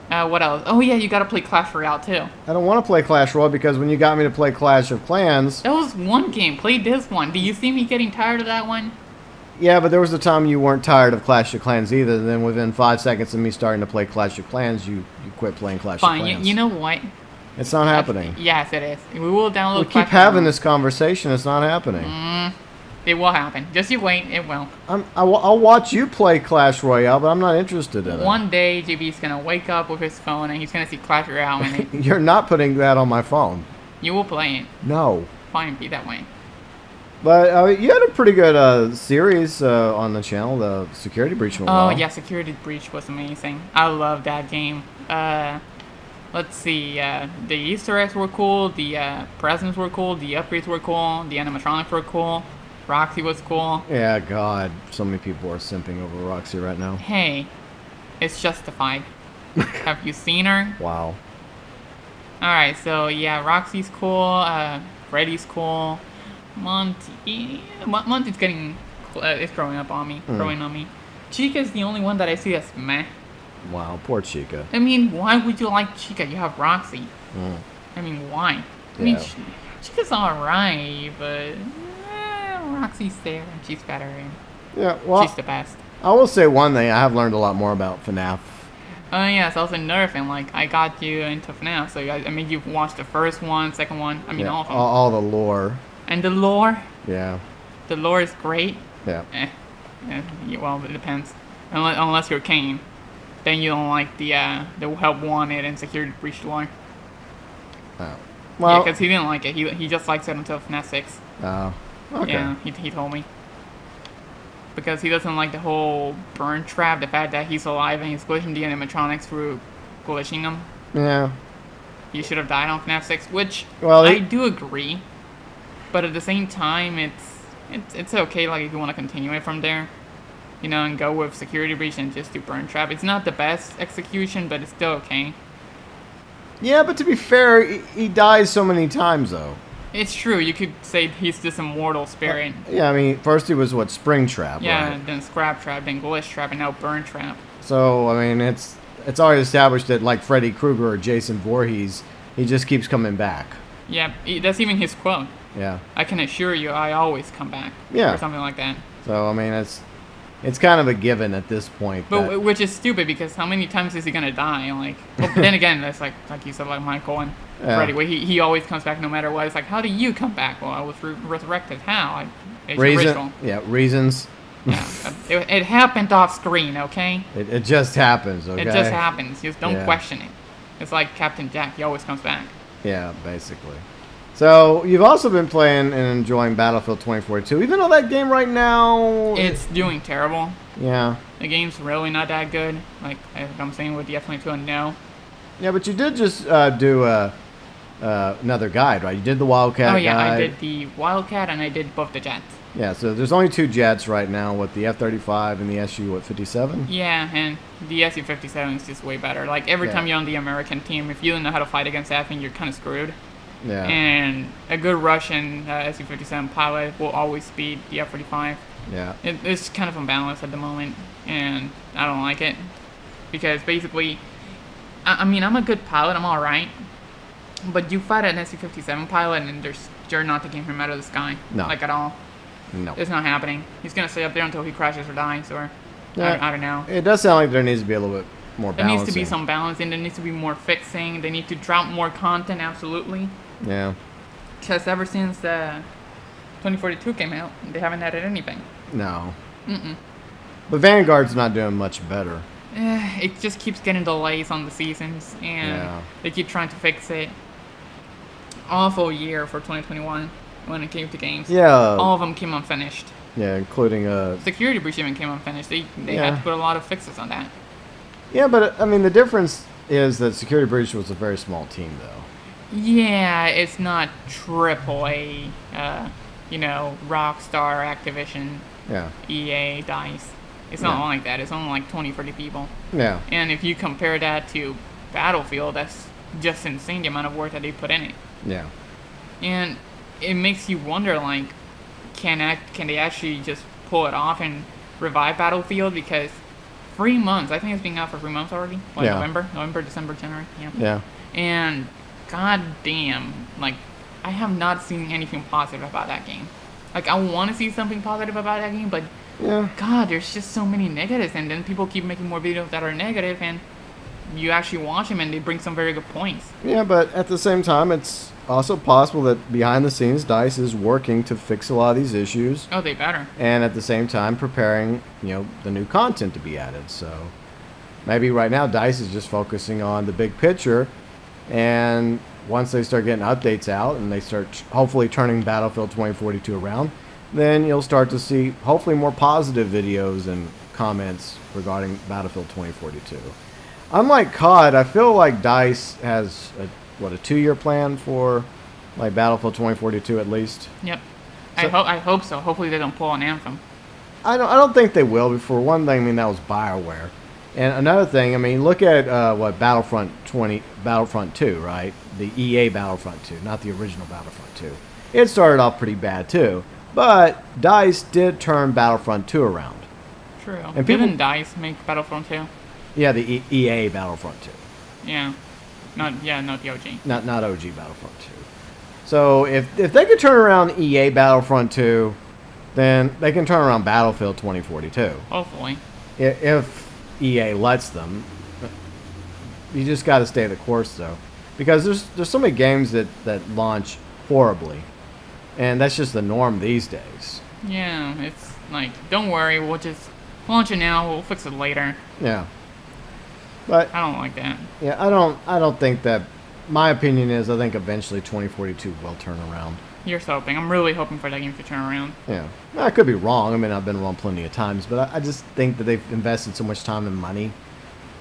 What else? Oh, yeah, you gotta play Clash Royale, too. I don't want to play Clash Royale because when you got me to play Clash of Clans... That was one game. Play this one. Do you see me getting tired of that one? Yeah, but there was a time you weren't tired of Clash of Clans either. And then within 5 seconds of me starting to play Clash of Clans, you quit playing Clash of Clans. Fine, you know what? It's not happening. Yes, it is. We will download We Clash keep having Royale. this conversation. It's not happening. It will happen. Just you wait. It will. I'll watch you play Clash Royale, but I'm not interested in it. One day, JB's going to wake up with his phone and he's going to see Clash Royale in it. You're not putting that on my phone. You will play it. No. Fine, be that way. But you had a pretty good series on the channel, the Security Breach. Oh, yeah, Security Breach was amazing. I love that game. Let's see. The Easter eggs were cool. The presents were cool. The upgrades were cool. The animatronics were cool. Roxy was cool. Yeah, God. So many people are simping over Roxy right now. Hey, it's justified. Have you seen her? Wow. Alright, so yeah, Roxy's cool. Freddy's cool. Monty's getting... it's growing up on me. Growing on me. Chica's the only one that I see as meh. Wow, poor Chica. I mean, why would you like Chica? You have Roxy. I mean, why? I mean, Chica's alright, but... Roxy's there and she's better and yeah, well, she's the best. I will say one thing, I have learned a lot more about FNAF. Oh yes, also another thing, like I got you into FNAF, so I made you watch the first one, second one, I mean all of them. All the lore. And the lore? Yeah. The lore is great? Yeah. Well, it depends. Unless you're Kane. Then you don't like the Help Wanted and Security Breach lore. Oh. Well, yeah, because he didn't like it. He just likes it until FNAF 6. Oh. Okay. Yeah, he told me. Because he doesn't like the whole burn trap, the fact that he's alive and he's glitching the animatronics through glitching them. Yeah. He should have died on FNAF 6, which well, I do agree. But at the same time, it's okay, like, if you want to continue it from there. You know, and go with Security Breach and just do burn trap. It's not the best execution, but it's still okay. Yeah, but to be fair, he dies so many times, though. It's true. You could say he's this immortal spirit. Yeah, I mean, first he was, what, Spring Trap, yeah, right? Then Scrap Trap, then Glitch Trap, and now Burn Trap. So, I mean, it's already established that, like Freddy Krueger or Jason Voorhees, he just keeps coming back. Yeah, that's even his quote. Yeah. I can assure you, I always come back. Yeah. Or something like that. So, I mean, it's kind of a given at this point. But which is stupid, because how many times is he going to die? Like, well, then again, that's like you said, like Michael and Freddy, where he always comes back no matter what. It's like, how do you come back? Well, I was resurrected. How? It's original. Yeah, reasons. Yeah, it happened off screen, okay? It just happens, okay? It just happens. Just don't question it. It's like Captain Jack. He always comes back. Yeah, basically. So, you've also been playing and enjoying Battlefield 2042, even though that game right now... It's doing terrible. Yeah. The game's really not that good. Like I'm saying with the F-22, no. Yeah, but you did just do another guide, right? You did the Wildcat guide. Oh, yeah, I did the Wildcat, and I did both the jets. Yeah, so there's only 2 jets right now with the F-35 and the Su-57? Yeah, and the Su-57 is just way better. Like, every time you're on the American team, if you don't know how to fight against that thing, you're kind of screwed. Yeah. And a good Russian SU-57 pilot will always beat the F-45. Yeah. It's kind of unbalanced at the moment, and I don't like it. Because basically, I mean, I'm a good pilot, I'm alright. But you fight an SU-57 pilot, and you're not taking him out of the sky. No. Like, at all. No. It's not happening. He's going to stay up there until he crashes or dies, or I don't know. It does sound like there needs to be a little bit more There balancing. needs to be some balancing. There needs to be more fixing. They need to drop more content, absolutely. Yeah. Because ever since 2042 came out, they haven't added anything. No. Mm-mm. But Vanguard's not doing much better. It just keeps getting delays on the seasons, and they keep trying to fix it. Awful year for 2021 when it came to games. Yeah. All of them came unfinished. Yeah, including Security Breach even came unfinished. They had to put a lot of fixes on that. Yeah, but I mean the difference is that Security Breach was a very small team, though. Yeah, it's not AAA, Rockstar, Activision, EA, DICE. It's not like that. It's only like 20, 30 people. Yeah. And if you compare that to Battlefield, that's just insane the amount of work that they put in it. Yeah. And it makes you wonder, like, can they actually just pull it off and revive Battlefield? Because 3 months, I think it's been out for 3 months already. Like November, December, January. Yeah. And god damn, like, I have not seen anything positive about that game. Like, I want to see something positive about that game, but god, there's just so many negatives, and then people keep making more videos that are negative, and you actually watch them and they bring some very good points. Yeah, but at the same time, it's also possible that behind the scenes, DICE is working to fix a lot of these issues. Oh, they better. And at the same time, preparing, the new content to be added. So maybe right now, DICE is just focusing on the big picture, and once they start getting updates out and they start hopefully turning Battlefield 2042 around, then you'll start to see hopefully more positive videos and comments regarding Battlefield 2042. Unlike COD, I feel like DICE has a 2-year plan for like Battlefield 2042 at least. Yep. So, I hope so. Hopefully they don't pull an Anthem. I don't think they will. For one thing, I mean, that was BioWare. And another thing, I mean, look at Battlefront 2, right? The EA Battlefront 2, not the original Battlefront 2. It started off pretty bad too, but DICE did turn Battlefront 2 around. True. And didn't DICE make Battlefront 2? Yeah, the EA Battlefront 2. Yeah. Not the OG. Not OG Battlefront 2. So if they could turn around EA Battlefront 2, then they can turn around Battlefield 2042. Hopefully. If EA lets them. You just got to stay the course, though. Because there's so many games that launch horribly. And that's just the norm these days. Yeah, it's like, don't worry, we'll just launch it now, we'll fix it later. Yeah. But I don't like that. Yeah, I don't think that. My opinion is I think eventually 2042 will turn around. Here's hoping. I'm really hoping for that game to turn around. Yeah. I could be wrong. I mean, I've been wrong plenty of times, but I just think that they've invested so much time and money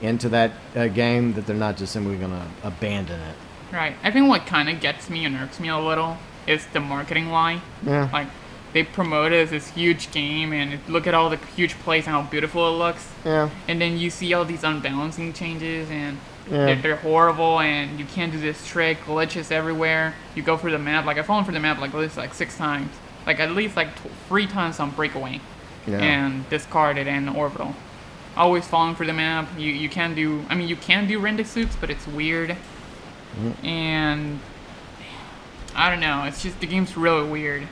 into that game that they're not just simply going to abandon it. Right. I think what kind of gets me and irks me a little is the marketing lie. Yeah. Like, they promote it as this huge game, and look at all the huge plays and how beautiful it looks. Yeah. And then you see all these unbalancing changes, and they're horrible, and you can't do this trick, glitches everywhere. You go through the map, like I've fallen through the map like at least like 6 times. Like at least like 3 times on Breakaway. Yeah. And discarded and orbital. Always falling through the map. You can do, I mean, you can do render suits, but it's weird. Mm-hmm. And I don't know, it's just, the game's really weird.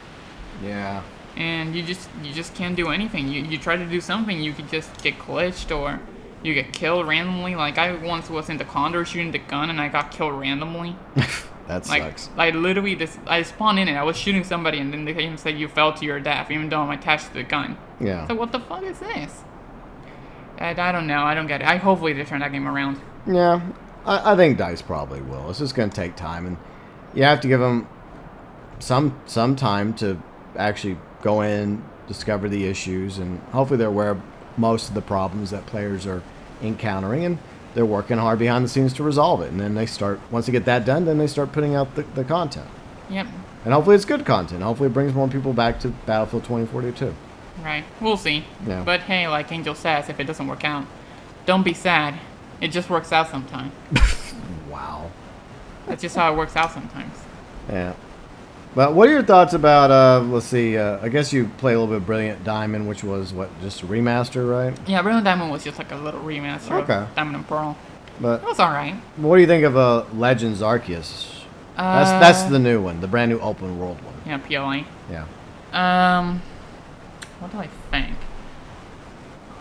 Yeah. And you just can't do anything. You try to do something, you could just get glitched or you get killed randomly. Like I once was in the Condor shooting the gun and I got killed randomly. That like, sucks. I literally, I spawned in it, I was shooting somebody and then the game said you fell to your death even though I'm attached to the gun. Yeah. So what the fuck is this? I don't know, I don't get it. Hopefully they turn that game around. Yeah. I think DICE probably will. It's just going to take time, and you have to give them some time to actually go in, discover the issues, and hopefully they're aware of most of the problems that players are encountering, and they're working hard behind the scenes to resolve it. And then they start, once they get that done, then they start putting out the content. Yep. And hopefully it's good content. Hopefully it brings more people back to Battlefield 2042. Right. We'll see. Yeah. But hey, like Angel says, if it doesn't work out, don't be sad. It just works out sometimes. Wow. That's just how it works out sometimes. Yeah. But what are your thoughts about, let's see, I guess you played a little bit of Brilliant Diamond, which was, what, just a remaster, right? Yeah, Brilliant Diamond was just like a little remaster Okay. of Diamond and Pearl. But It was alright. what do you think of Legends Arceus? That's the new one, the brand new open world one. Yeah, PLA. Yeah. What do I think?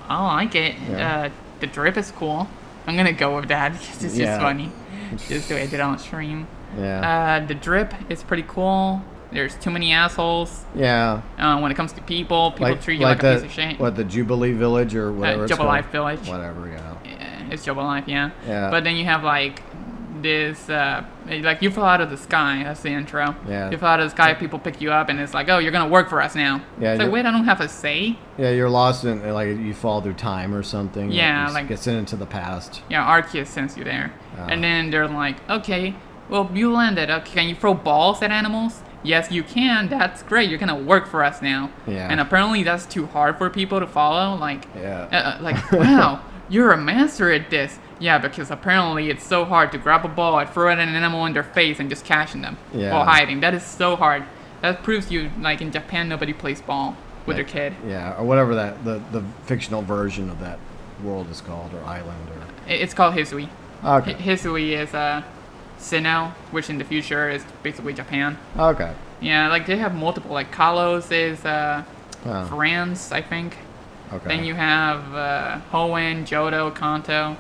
I like it. Yeah. The drip is cool. I'm gonna go with that because it's Yeah. just funny. Just the way I did it on stream. Yeah. The drip is pretty cool. There's too many assholes. Yeah. When it comes to people treat you like a piece of shit. What, the Jubilee Village or whatever it's called? Jubilife Village. Whatever, yeah. Yeah, it's Jubilife, yeah. Yeah. But then you have like this, like you fall out of the sky. That's the intro. Yeah. You fall out of the sky, people pick you up, and it's like, oh, you're gonna work for us now. Yeah, It's like, you're- wait, I don't have a say. Yeah, you're lost in, like, you fall through time or something. Yeah, you like- get sent into the past. Yeah, Arceus sends you there. Oh. And then they're like, okay, well, you landed. Okay, can you throw balls at animals? Yes, you can. That's great. You're gonna work for us now. Yeah. And apparently that's too hard for people to follow. Like, Yeah. like, wow, you're a master at this. Yeah, because apparently it's so hard to grab a ball and throw it at an animal in their face and just catching them Yeah. while hiding. That is so hard. That proves you, like in Japan, nobody plays ball with their kid. Yeah, or whatever the fictional version of that world is called, or island, or... It's called Hisui. Okay. Hisui is Sinnoh, which in the future is basically Japan. Okay. Yeah, like they have multiple. Like Kalos is Oh, France, I think. okay. Then you have Hoenn, Johto, Kanto.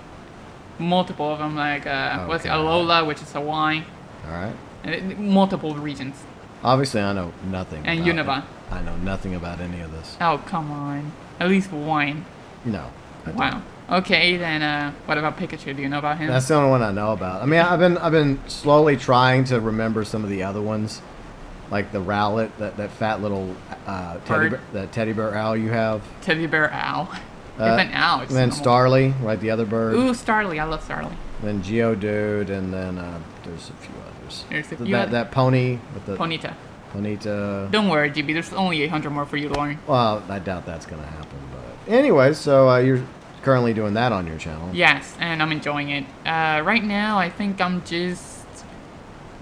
Multiple of them. Like what's it, Okay. Alola, which is Hawaii. All right. Multiple regions. Obviously, I know nothing And about Unova. it. I know nothing about any of this. Oh, come on. At least one. No. I don't. Wow. Okay, then what about Pikachu? Do you know about him? That's the only one I know about. I mean, I've been slowly trying to remember some of the other ones, like the Rowlet, that fat little teddy bear owl you have. Teddy Bear Owl. It's an owl. It's And then normal. Starly, right, the other bird. Ooh, Starly. I love Starly. Then Geodude, and then there's a few others. There's a few that, others. that pony with the Ponyta. Ponyta. Don't worry, GB. There's only 800 more for you to learn. Well, I doubt that's gonna happen. But anyway, so you're currently doing that on your channel. Yes, and I'm enjoying it. Right now, I think I'm just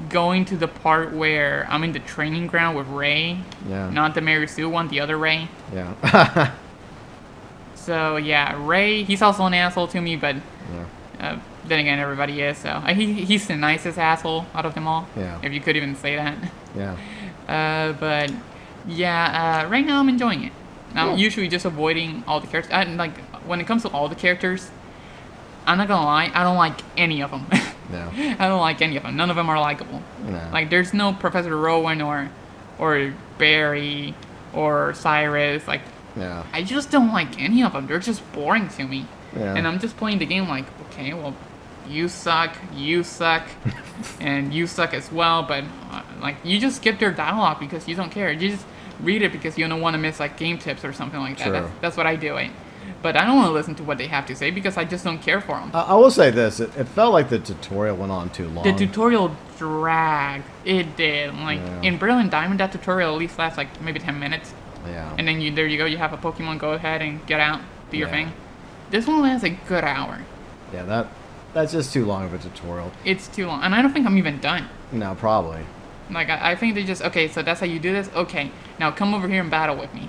going to the part where I'm in the training ground with Ray. Yeah. Not the Mary Sue one, the other Ray. Yeah. So, yeah, Ray, he's also an asshole to me, but Yeah. then again, everybody is, so. He's the nicest asshole out of them all. Yeah. If you could even say that. Yeah. But, yeah, right now I'm enjoying it. I'm Cool. usually just avoiding all the characters. Like, when it comes to all the characters, I'm not gonna lie, I don't like any of them. No. I don't like any of them. None of them are likable. No. Like, there's no Professor Rowan or Barry or Cyrus. Like, Yeah. I just don't like any of them. They're just boring to me. Yeah. And I'm just playing the game like, okay, well, you suck, and you suck as well. But like, you just skip their dialogue because you don't care. You just read it because you don't want to miss like game tips or something like that. True. That's what I do. But I don't want to listen to what they have to say because I just don't care for them. I will say this: it felt like the tutorial went on too long. The tutorial dragged. It did. Like Yeah. in Brilliant Diamond, that tutorial at least lasts like maybe 10 minutes, Yeah. and then there you go. You have a Pokemon. Go ahead and get out, do your Yeah. thing. This one lasts a good hour. Yeah. That's just too long of a tutorial. It's too long, and I don't think I'm even done. No, probably. Like I think they just okay. So that's how you do this. Okay, now come over here and battle with me.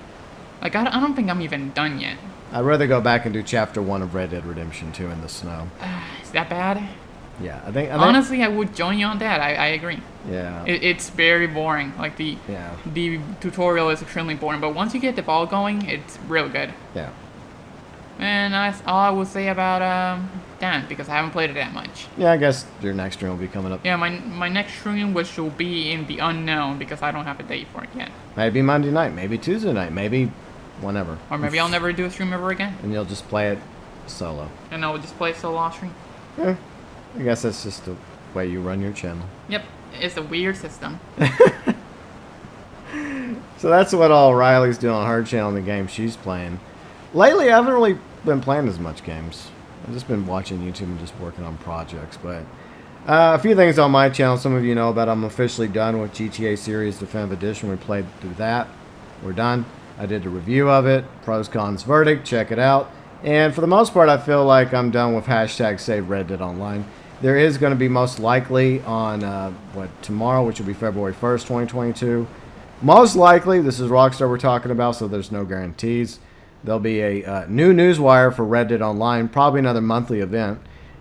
Like I don't think I'm even done yet. I'd rather go back and do Chapter 1 of Red Dead Redemption 2 in the snow. Is that bad? Yeah, I think. Honestly, I would join you on that. I agree. Yeah. It's very boring. Like the tutorial is extremely boring, but once you get the ball going, it's real good. Yeah. And that's all I will say about Dan, because I haven't played it that much. Yeah, I guess your next stream will be coming up. Yeah, my next stream, which will be in the unknown, because I don't have a date for it yet. Maybe Monday night, maybe Tuesday night, maybe whenever. Or maybe I'll never do a stream ever again, And you'll just play it solo. and I'll just play solo stream. Yeah. I guess that's just the way you run your channel. Yep, it's a weird system. So that's what all Riley's doing on her channel in the game she's playing. Lately, I haven't really been playing as much games. I've just been watching YouTube and just working on projects. But a few things on my channel. Some of you know about. I'm officially done with GTA Series Definitive Edition. We played through that. We're done. I did a review of it. Pros, cons, verdict. Check it out. And for the most part, I feel like I'm done with hashtag Save Red Dead Online. There is going to be most likely on tomorrow, which will be February 1st, 2022. Most likely, this is Rockstar we're talking about, so there's no guarantees. There'll be a new newswire for Red Dead Online, probably another monthly event.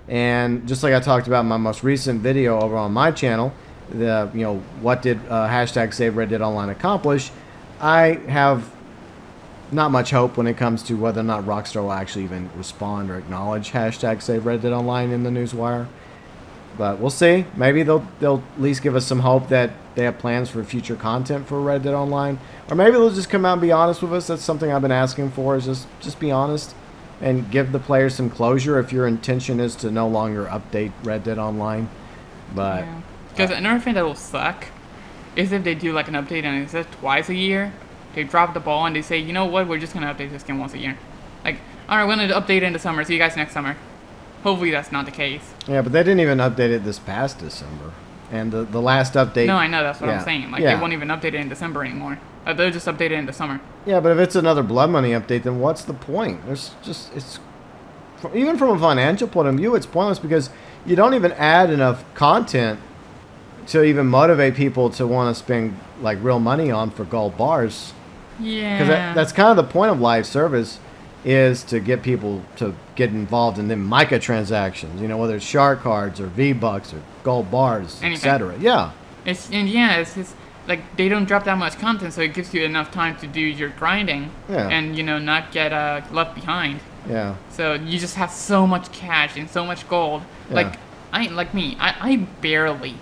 And just like I talked about in my most recent video over on my channel, what did hashtag Save Red Dead Online accomplish? I have not much hope when it comes to whether or not Rockstar will actually even respond or acknowledge hashtag Save Red Dead Online in the newswire. But we'll see. Maybe they'll at least give us some hope that they have plans for future content for Red Dead Online. Or maybe they'll just come out and be honest with us. That's something I've been asking for, is just be honest and give the players some closure if your intention is to no longer update Red Dead Online. But because another thing that will suck is if they do like an update and it's just twice a year. They drop the ball and they say, you know what, we're just going to update this game once a year. Like, alright, we're going to update it in the summer. See you guys next summer. Hopefully that's not the case. Yeah, but they didn't even update it this past December. And the last update... No, I know, that's what I'm saying. Like, they won't even update it in December anymore. They'll just update it in the summer. Yeah, but if it's another Blood Money update, then what's the point? Even from a financial point of view, it's pointless because you don't even add enough content to even motivate people to want to spend, like, real money on for gold bars. Yeah. Because that's kind of the point of live service, is to get people to get involved in them microtransactions, whether it's shark cards or V-Bucks or gold bars, etc. Yeah. It's just like they don't drop that much content, so it gives you enough time to do your grinding and not get left behind. Yeah. So you just have so much cash and so much gold. Yeah. I barely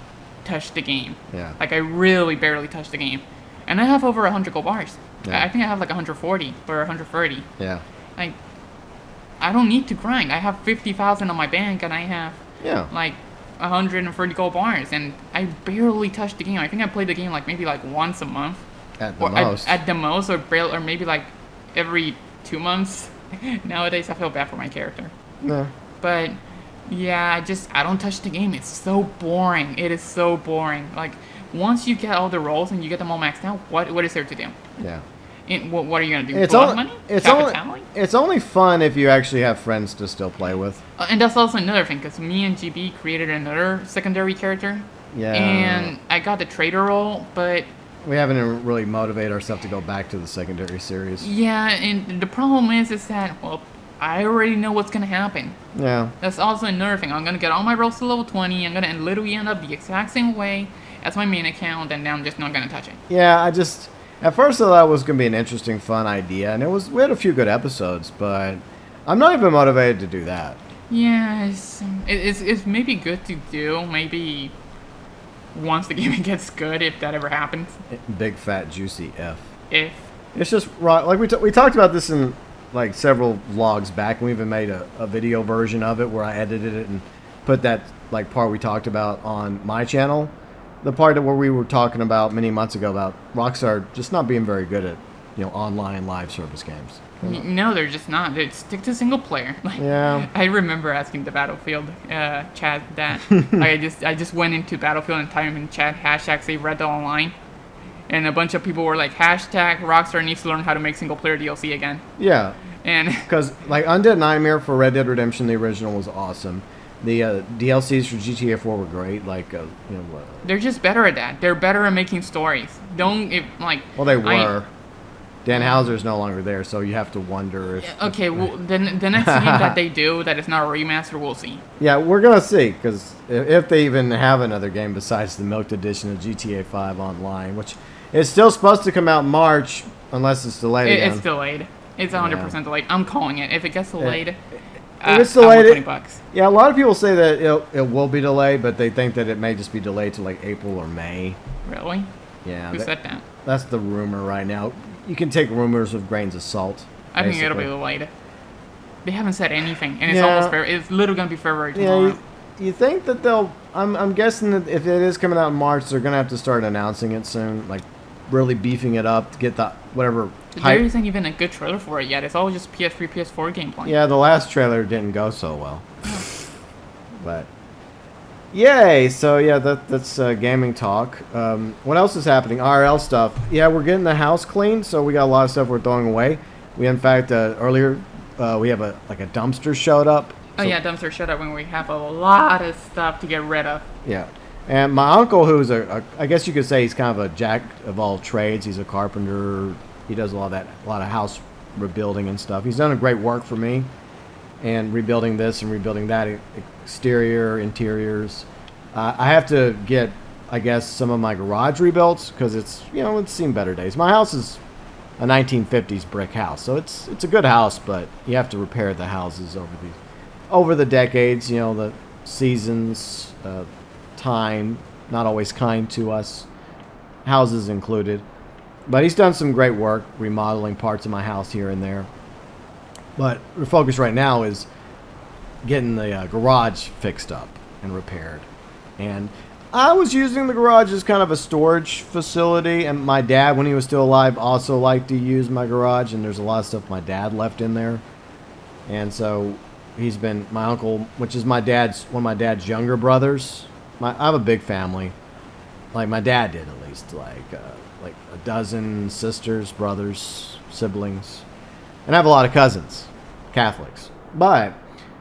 touched the game. Yeah. Like I really barely touched the game, and I have over 100 gold bars. Yeah. I think I have like 140 or 130. Yeah. Like, I don't need to grind. I have 50,000 on my bank, and I have like 130 gold bars, and I barely touched the game. I think I played the game like maybe like once a month, at the most. At the most, or maybe like every 2 months. Nowadays, I feel bad for my character. No. But yeah, I don't touch the game. It's so boring. It is so boring. Like once you get all the roles and you get them all maxed out, what is there to do? Yeah. What are you gonna do? It's Blood only, money? it's only fun if you actually have friends to still play with. And that's also another thing, because me and GB created another secondary character. Yeah. And I got the trader role, but we haven't really motivated ourselves to go back to the secondary series. Yeah, and the problem is that, well, I already know what's gonna happen. Yeah. That's also another thing. I'm gonna get all my rolls to level 20. I'm gonna literally end up the exact same way as my main account, and now I'm just not gonna touch it. Yeah, at first I thought it was going to be an interesting, fun idea, and we had a few good episodes, but I'm not even motivated to do that. Yeah, it's maybe good to do, maybe once the game gets good, if that ever happens. Big, fat, juicy F. If. It's just, like we talked about this in like several vlogs back, and we even made a video version of it where I edited it and put that like part we talked about on my channel. The part where we were talking about many months ago about Rockstar just not being very good at, online live service games. No, they're just not. They stick to single player. Like, yeah. I remember asking the Battlefield chat that. I just went into Battlefield and typed in chat hashtag Save Red Dead Online, and a bunch of people were like hashtag Rockstar needs to learn how to make single player DLC again. Yeah. And because like Undead Nightmare for Red Dead Redemption, the original, was awesome. The DLCs for GTA 4 were great. Like, they're just better at that. They're better at making stories. Well, they were. Dan Houser's no longer there, so you have to wonder if. Okay, well, then the next game that they do that is not a remaster, we'll see. Yeah, we're gonna see, because if they even have another game besides the milked edition of GTA 5 Online, which is still supposed to come out in March, unless it's delayed again. It's delayed. It's 100% delayed. I'm calling it. If it gets delayed. If it's delayed, $20. Yeah, a lot of people say that it will be delayed, but they think that it may just be delayed to like April or May. Really? Yeah. Who said that? That's the rumor right now. You can take rumors with grains of salt. I think it'll be delayed. They haven't said anything, and it's almost it's literally gonna be February tomorrow. Yeah, you think that they'll? I'm guessing that if it is coming out in March, they're gonna have to start announcing it soon, like really beefing it up to get the whatever. There isn't even a good trailer for it yet. It's all just PS3, PS4 gameplay. Yeah, the last trailer didn't go so well. But yay! So yeah, that's gaming talk. What else is happening? RL stuff. Yeah, we're getting the house clean, so we got a lot of stuff we're throwing away. We in fact earlier we have a dumpster showed up Oh yeah, dumpster shut up when we have a lot of stuff to get rid of. Yeah. And my uncle, who's I guess you could say he's kind of a jack of all trades. He's a carpenter. He does a lot of house rebuilding and stuff. He's done a great work for me, and rebuilding this and rebuilding that, exterior, interiors. I have to get, I guess, some of my garage rebuilt because it's seen better days. My house is a 1950s brick house, so it's a good house, but you have to repair the houses over the decades. The seasons, time, not always kind to us, houses included. But he's done some great work remodeling parts of my house here and there. But the focus right now is getting the garage fixed up and repaired. And I was using the garage as kind of a storage facility. And my dad, when he was still alive, also liked to use my garage. And there's a lot of stuff my dad left in there. And so he's been, my uncle, which is one of my dad's younger brothers. I have a big family. Like my dad did, at least. Like a dozen sisters, brothers, siblings. And I have a lot of cousins, Catholics. But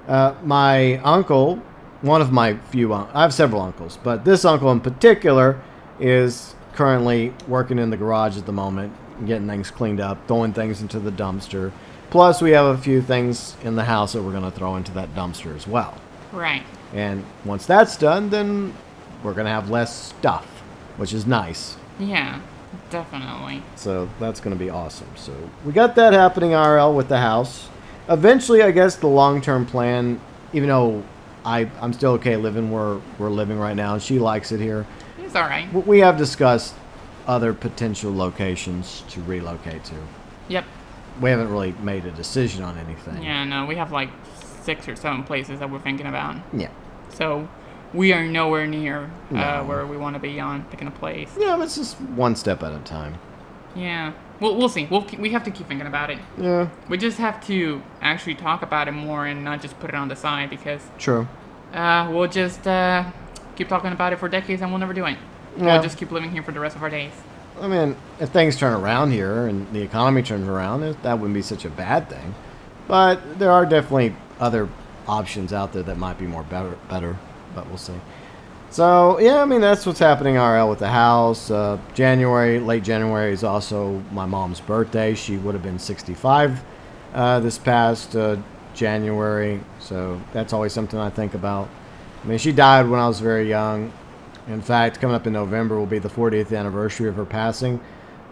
my uncle, one of my few, I have several uncles, but this uncle in particular is currently working in the garage at the moment, getting things cleaned up, throwing things into the dumpster. Plus, we have a few things in the house that we're going to throw into that dumpster as well. Right. And once that's done, then we're going to have less stuff, which is nice. Yeah, definitely. So that's going to be awesome. So we got that happening IRL with the house. Eventually, I guess the long-term plan, even though I'm still okay living where we're living right now, and she likes it here. It's all right. We have discussed other potential locations to relocate to. Yep. We haven't really made a decision on anything. Yeah, no, we have like 6 or 7 places that we're thinking about. Yeah. So we are nowhere near No. where we want to be on picking a place. Yeah, but it's just one step at a time. Yeah. We'll see. We have to keep thinking about it. Yeah. We just have to actually talk about it more and not just put it on the side because True. we'll just keep talking about it for decades and we'll never do it. Yeah. We'll just keep living here for the rest of our days. I mean, if things turn around here and the economy turns around, that wouldn't be such a bad thing. But there are definitely other options out there that might be more better, but we'll see. So, yeah, I mean, that's what's happening RL with the house. Late January is also my mom's birthday. She would have been 65 this past January. So that's always something I think about. I mean, she died when I was very young. In fact, coming up in November will be the 40th anniversary of her passing.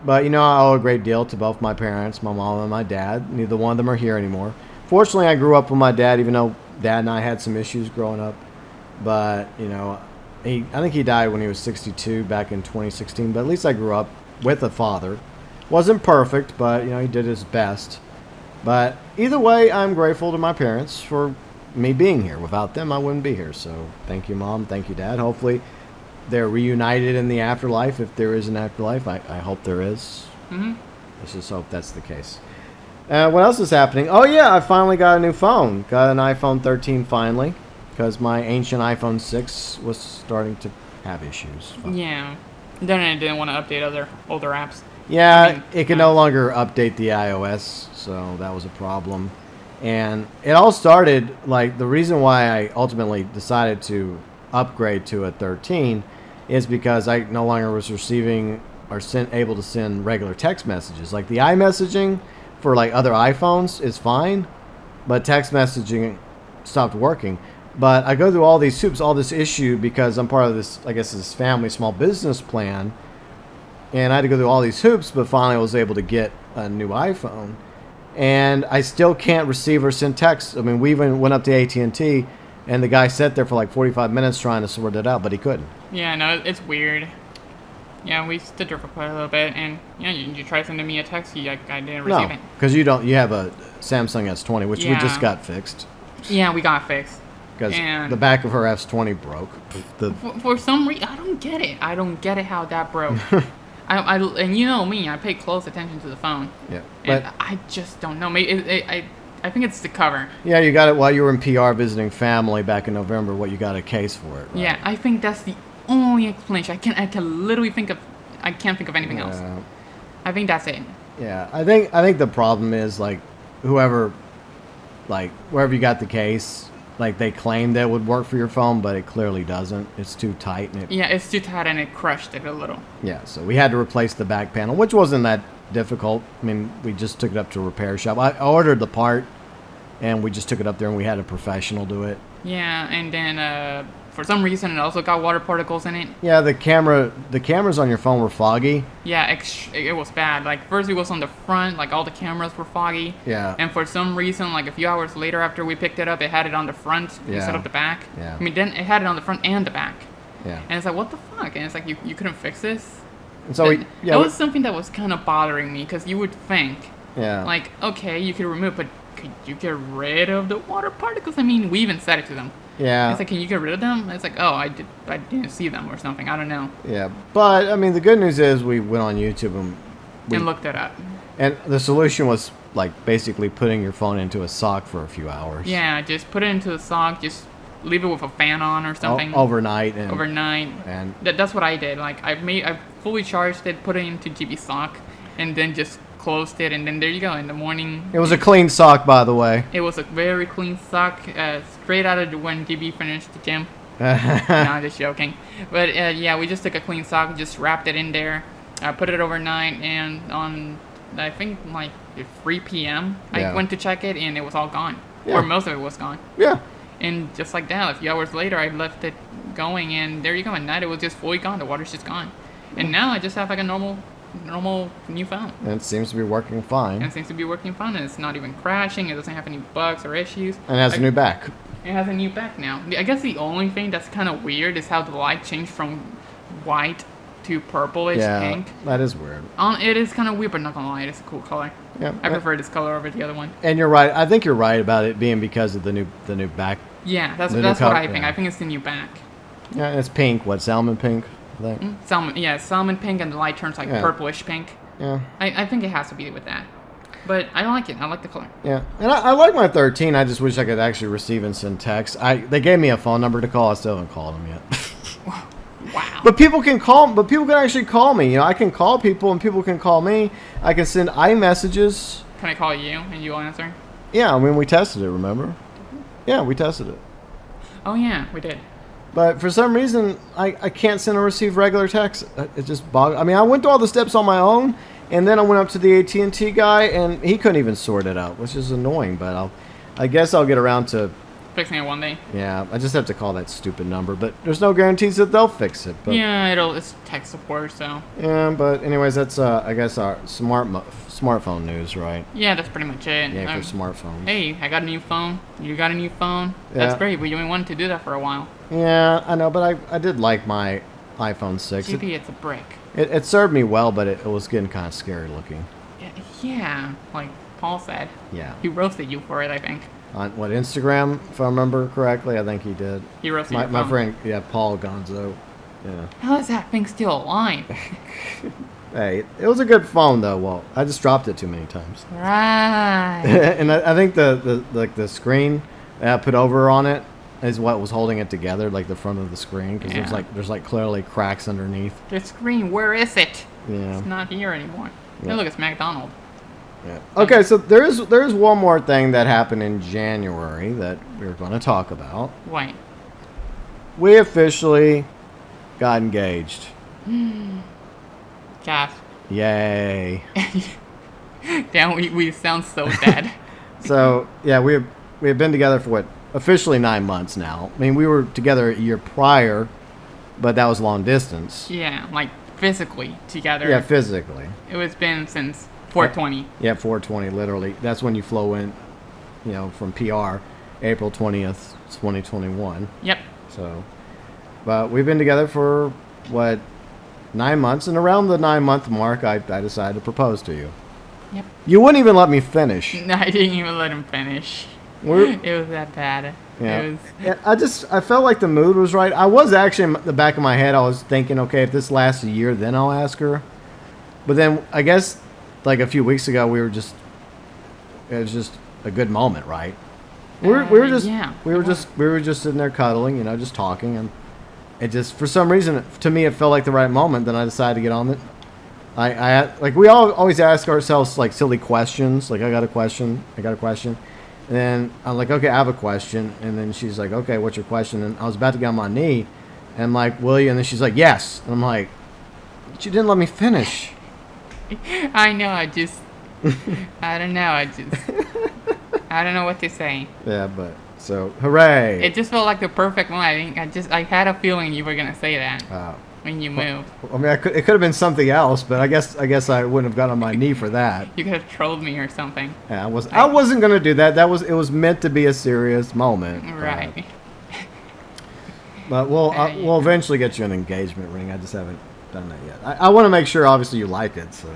But, I owe a great deal to both my parents, my mom and my dad. Neither one of them are here anymore. Fortunately, I grew up with my dad, even though Dad and I had some issues growing up. But, I think he died when he was 62 back in 2016. But at least I grew up with a father. Wasn't perfect, but, he did his best. But either way, I'm grateful to my parents for me being here. Without them, I wouldn't be here. So thank you, Mom. Thank you, Dad. Hopefully they're reunited in the afterlife. If there is an afterlife, I hope there is. Mm-hmm. Let's just hope that's the case. What else is happening? Oh, yeah, I finally got a new phone. Got an iPhone 13 finally. Because my ancient iPhone 6 was starting to have issues. Yeah. Then I didn't want to update other older apps. Yeah, it can no longer update the iOS. So that was a problem. And it all started, the reason why I ultimately decided to upgrade to a 13 is because I no longer was receiving or able to send regular text messages. Like the iMessaging for other iPhones is fine, but text messaging stopped working. But I go through all these hoops, all this issue because I'm part of this, I guess, this family small business plan, and I had to go through all these hoops. But finally, I was able to get a new iPhone, and I still can't receive or send text. I mean, we even went up to AT&T. And the guy sat there for 45 minutes trying to sort it out, but he couldn't. Yeah, no, it's weird. Yeah, we stood there for quite a little bit, and you tried sending me a text, I didn't receive it. No, because you have a Samsung S20, which we just got fixed. Yeah, we got fixed. Because the back of her S20 broke. For some reason, I don't get it. I don't get it how that broke. And you know me, I pay close attention to the phone. Yeah, but I just don't know. Maybe I think it's the cover. Yeah, you got it while you were in PR visiting family back in November. You got a case for it, right? Yeah, I think that's the only explanation. I can literally I can't think of anything else. I think that's it. Yeah, I think the problem is wherever you got the case, like they claimed that would work for your phone, but it clearly doesn't. It's too tight. And Yeah, it's too tight and it crushed it a little. yeah, so we had to replace the back panel, which wasn't that difficult. I mean, we just took it up to a repair shop. I ordered the part, and we just took it up there, and we had a professional do it. Yeah, and then for some reason it also got water particles in it. Yeah, the cameras on your phone were foggy. Yeah, it was bad. Like first it was on the front, like all the cameras were foggy. Yeah. And for some reason, like a few hours later after we picked it up, it had it on the front instead of the back. Yeah. I mean, then it had it on the front and the back. Yeah. And it's like, what the fuck? And it's like, you couldn't fix this? And so that was something that was kind of bothering me, because you would think, like, okay, you could remove, but could you get rid of the water particles? I mean, we even said it to them. Yeah. It's like, can you get rid of them? It's like, oh, I didn't see them or something. I don't know. Yeah, but I mean, the good news is we went on YouTube and looked it up. And the solution was like basically putting your phone into a sock for a few hours. Yeah, just put it into a sock. Just leave it with a fan on or something. Overnight. And that's what I did. Like I fully charged it, put it into GB sock, and then just closed it, and then there you go. In the morning, it was a clean sock, by the way. It was a very clean sock, straight out of when GB finished the gym. No, I'm just joking. But yeah, we just took a clean sock, just wrapped it in there, put it overnight, and on I think like 3 p.m. I went to check it, and it was all gone, or most of it was gone. Yeah. And just like that, a few hours later, I left it going, and there you go. At night, it was just fully gone. The water's just gone. And now I just have like a normal new phone. And it seems to be working fine. And it's not even crashing. It doesn't have any bugs or issues. And it has a new back. It has a new back now. I guess the only thing that's kind of weird is how the light changed from white to purplish pink. That is weird. It is kind of weird, but not gonna lie, it's a cool color. Yeah. I prefer this color over the other one. And you're right. I think you're right about it being because of the new back. Yeah, that's what I think. I think it's the new back. Yeah, and it's pink. What, salmon pink? I think. Salmon pink, and the light turns like purplish pink. Yeah. I think it has to be with that. But I like it. I like the color. Yeah, and I like my 13. I just wish I could actually receive and send text. They gave me a phone number to call. I still haven't called them yet. Wow. But people can call. But people can actually call me. You know, I can call people, and people can call me. I can send iMessages. Can I call you and you'll answer? Yeah, I mean we tested it. Remember? Yeah, we tested it. Oh yeah, we did. But for some reason, I can't send or receive regular text. It just boggles. I mean, I went through all the steps on my own, and then I went up to the AT&T guy, and he couldn't even sort it out, which is annoying. But I guess I'll get around to fixing it one day. Yeah, I just have to call that stupid number. But there's no guarantees that they'll fix it. But, yeah, it's tech support, so. Yeah, but anyways, that's I guess our smartphone news, right? Yeah, that's pretty much it. Yeah, for smartphones. Hey, I got a new phone. You got a new phone. That's great. We wanted to do that for a while. Yeah, I know, but I did like my iPhone 6. It's a brick. It served me well, but it was getting kind of scary looking. Yeah, like Paul said. Yeah. He roasted you for it, I think. On what, Instagram, if I remember correctly? I think he did. He roasted my friend, Paul Gonzo. Yeah. How is that thing still alive? Hey, it was a good phone though. Well, I just dropped it too many times. Right. And I think the screen that I put over on it is what was holding it together, like the front of the screen, because there's clearly cracks underneath. The screen, where is it? Yeah. It's not here anymore. Yeah. Hey, look, it's McDonald's. Yeah. Okay, so there is one more thing that happened in January that we're going to talk about. Wait. We officially got engaged. Gosh. Yay. Damn, we sound so dead. So, yeah, we have been together for officially 9 months now. I mean, we were together a year prior, but that was long distance. Yeah, like physically together. Yeah, physically. It was been since 420. Yeah, 420, literally. That's when you flew in, from PR, April 20th, 2021. Yep. So, but we've been together for, 9 months, and around the 9-month mark, I decided to propose to you. Yep. You wouldn't even let me finish. No, I didn't even let him finish. It was that bad. Yeah. I felt like the mood was right. I was actually, in the back of my head, I was thinking, okay, if this lasts a year, then I'll ask her. But then, I guess, like a few weeks ago, it was just a good moment, right? We were just sitting there cuddling, just talking, and it just, for some reason, to me, it felt like the right moment. Then I decided to get on it. We always ask ourselves like silly questions. Like I got a question, And then I'm like, okay, I have a question. And then she's like, okay, what's your question? And I was about to get on my knee. And I'm like, will you? And then she's like, yes. And I'm like, she didn't let me finish. I know, I don't know, I don't know what to say. Yeah, but, so, hooray. It just felt like the perfect one. I had a feeling you were gonna say that when you moved. I mean, it could have been something else, but I guess I wouldn't have got on my knee for that. You could have trolled me or something. Yeah, I wasn't gonna do that. It was meant to be a serious moment. Right. But we'll eventually get you an engagement ring. I just haven't done that yet. I want to make sure, obviously, you like it, so.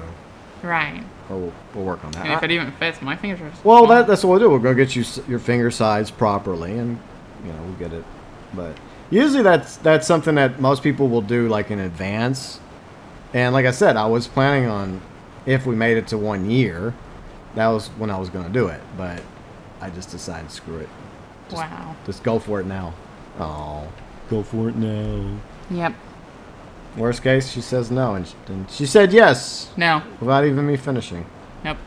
Right. We'll work on that. And if it even fits, my fingers are well, small. that's what we'll do. We'll go get you your finger size properly, and we'll get it. But usually that's something that most people will do like in advance. And like I said, I was planning on, if we made it to 1 year, that was when I was going to do it. But I just decided, screw it. Just go for it now. Oh, go for it now. Yep. Worst case, she says no, and she said yes. No. Without even me finishing. Nope.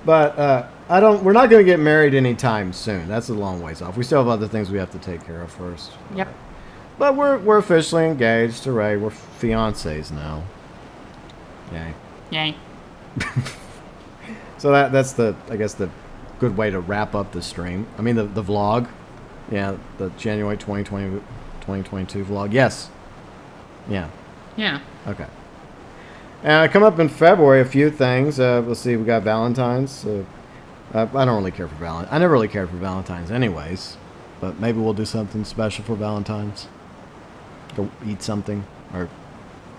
But we're not going to get married anytime soon. That's a long ways off. We still have other things we have to take care of first. Yep. But we're officially engaged. Hooray, we're fiancés now. Yay. Yay. So that's the good way to wrap up the stream. I mean the vlog. Yeah, the January 2022 vlog. Yes. Yeah. Yeah. Okay. Come up in February, a few things. We'll see. We got Valentine's. I don't really care for Valentine's. I never really cared for Valentine's anyways. But maybe we'll do something special for Valentine's. Go eat something or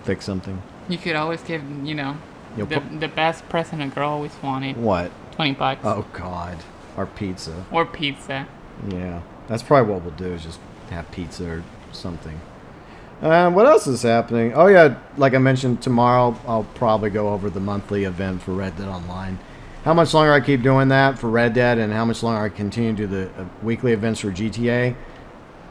fix something. You could always give, the best present a girl always wanted. What? $20. Oh, God. Our pizza. Or pizza. Yeah. That's probably what we'll do, is just have pizza or something. What else is happening? Oh, yeah, like I mentioned, tomorrow I'll probably go over the monthly event for Red Dead Online. How much longer I keep doing that for Red Dead and how much longer I continue to do the weekly events for GTA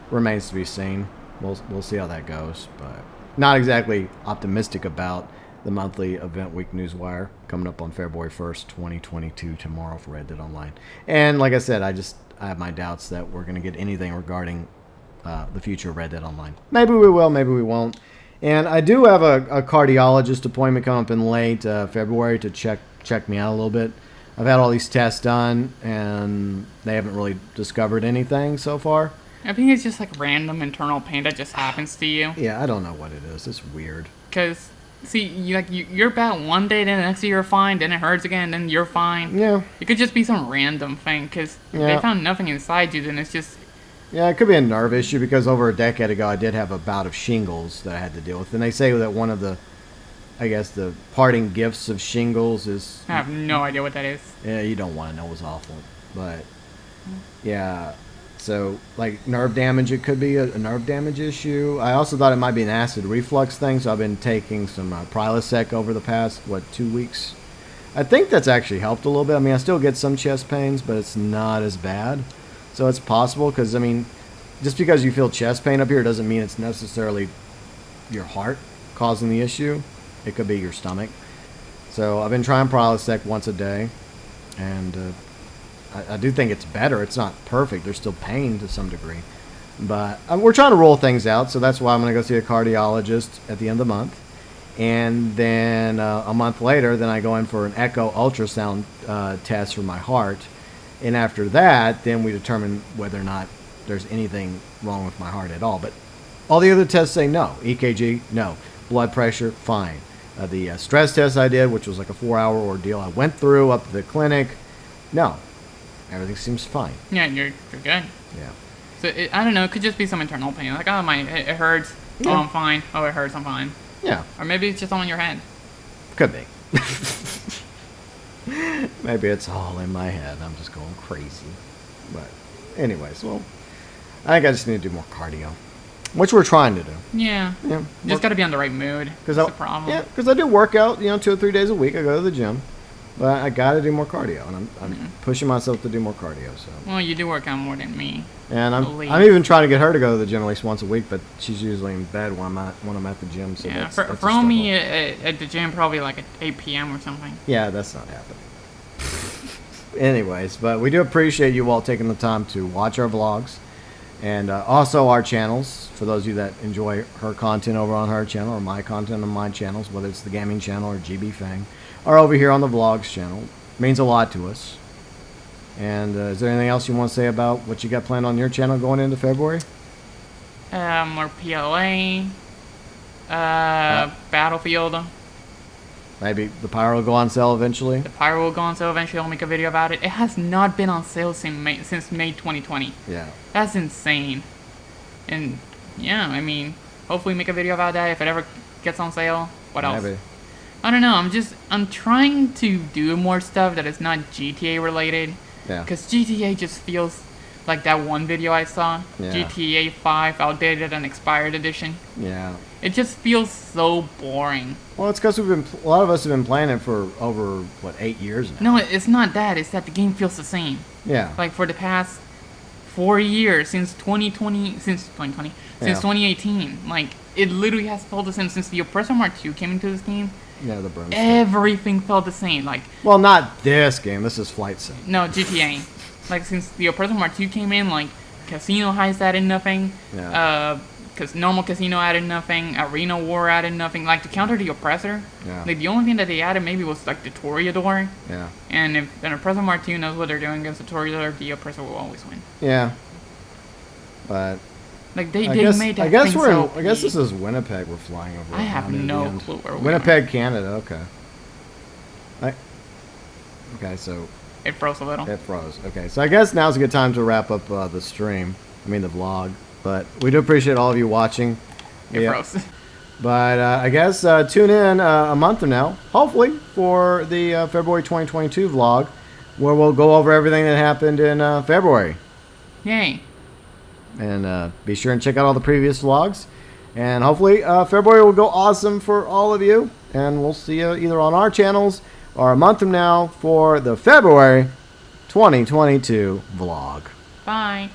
remains to be seen. We'll see how that goes, but not exactly optimistic about the monthly event week newswire coming up on February 1st, 2022 tomorrow for Red Dead Online. And like I said, I have my doubts that we're going to get anything regarding the future of Red Dead Online. Maybe we will, maybe we won't. And I do have a cardiologist appointment coming up in late February to check me out a little bit. I've had all these tests done, and they haven't really discovered anything so far. I think it's just like random internal pain that just happens to you. Yeah, I don't know what it is. It's weird. Because, see, you're bad one day, then the next day you're fine, then it hurts again, then you're fine. Yeah. It could just be some random thing, because they found nothing inside you, then it's just... Yeah, it could be a nerve issue, because over a decade ago I did have a bout of shingles that I had to deal with. And they say that one of the, I guess, the parting gifts of shingles is... I have no idea what that is. Yeah, you don't want to know. It's awful. But, yeah... So, like, nerve damage, it could be a nerve damage issue. I also thought it might be an acid reflux thing, so I've been taking some Prilosec over the past, 2 weeks. I think that's actually helped a little bit. I mean, I still get some chest pains, but it's not as bad. So it's possible, because, I mean, just because you feel chest pain up here doesn't mean it's necessarily your heart causing the issue. It could be your stomach. So I've been trying Prilosec once a day, and... I do think it's better. It's not perfect. There's still pain to some degree. But we're trying to roll things out, so that's why I'm going to go see a cardiologist at the end of the month. And then a month later, then I go in for an echo ultrasound test for my heart. And after that, then we determine whether or not there's anything wrong with my heart at all. But all the other tests say no. EKG, no. Blood pressure, fine. The stress test I did, which was like a 4-hour ordeal, I went through up to the clinic. No. Everything seems fine. Yeah, you're good. Yeah. So, I don't know, it could just be some internal pain. Like, oh, it hurts. Yeah. Oh, I'm fine. Oh, it hurts, I'm fine. Yeah. Or maybe it's just all in your head. Could be. Maybe it's all in my head. I'm just going crazy. But anyways, well, I think I just need to do more cardio. Which we're trying to do. Yeah. Yeah. Just got to be on the right mood. That's the problem. Yeah, because I do work out, 2 or 3 days a week. I go to the gym. But I got to do more cardio, and I'm pushing myself to do more cardio. So. Well, you do work out more than me. And I'm even trying to get her to go to the gym at least once a week, but she's usually in bed when I'm at the gym. So yeah, that's for me at the gym, probably like at 8 p.m. or something. Yeah, that's not happening. anyways, but we do appreciate you all taking the time to watch our vlogs. And also our channels, for those of you that enjoy her content over on her channel or my content on my channels, whether it's the gaming channel or GB Fang, or over here on the vlogs channel. It means a lot to us. And is there anything else you want to say about what you got planned on your channel going into February? More PLA, Battlefield. Maybe the Pyro will go on sale eventually? The Pyro will go on sale eventually. I'll make a video about it. It has not been on sale since May 2020. Yeah. That's insane. And yeah, I mean, hopefully make a video about that if it ever gets on sale. What else? Maybe. I don't know. I'm trying to do more stuff that is not GTA related. Yeah. Because GTA just feels like that one video I saw. Yeah. GTA 5 Outdated and Expired Edition. Yeah. It just feels so boring. Well, it's because a lot of us have been playing it for over, what, 8 years now? No, it's not that. It's that the game feels the same. Yeah. Like for the past 4 years, since 2018. Like, it literally has felt the same since the Oppressor Mark 2 came into this game. Yeah, the Brimstone. Everything felt the same. Like, well, not this game. This is Flight Sim. no, GTA. Like, since the Oppressor Mark 2 came in, like, Casino Heist added nothing. Yeah. Because normal Casino added nothing. Arena War added nothing. Like, to counter the Oppressor, Yeah. like, the only thing that they added maybe was, like, the Toreador. Yeah. And if an Oppressor Mark 2 knows what they're doing against the Toreador, the Oppressor will always win. Yeah. But Like, they I guess, made that I guess thing we're so I guess key. this is Winnipeg we're flying over. I have around in the no end. clue where we Winnipeg, Canada. Okay. Okay, so It froze a little. it froze. Okay, so I guess now's a good time to wrap up the stream. I mean the vlog. But we do appreciate all of you watching. It froze. But I guess tune in a month from now, hopefully, for the February 2022 vlog, where we'll go over everything that happened in February. Yay. And be sure and check out all the previous vlogs. And hopefully February will go awesome for all of you. And we'll see you either on our channels or a month from now for the February 2022 vlog. Bye.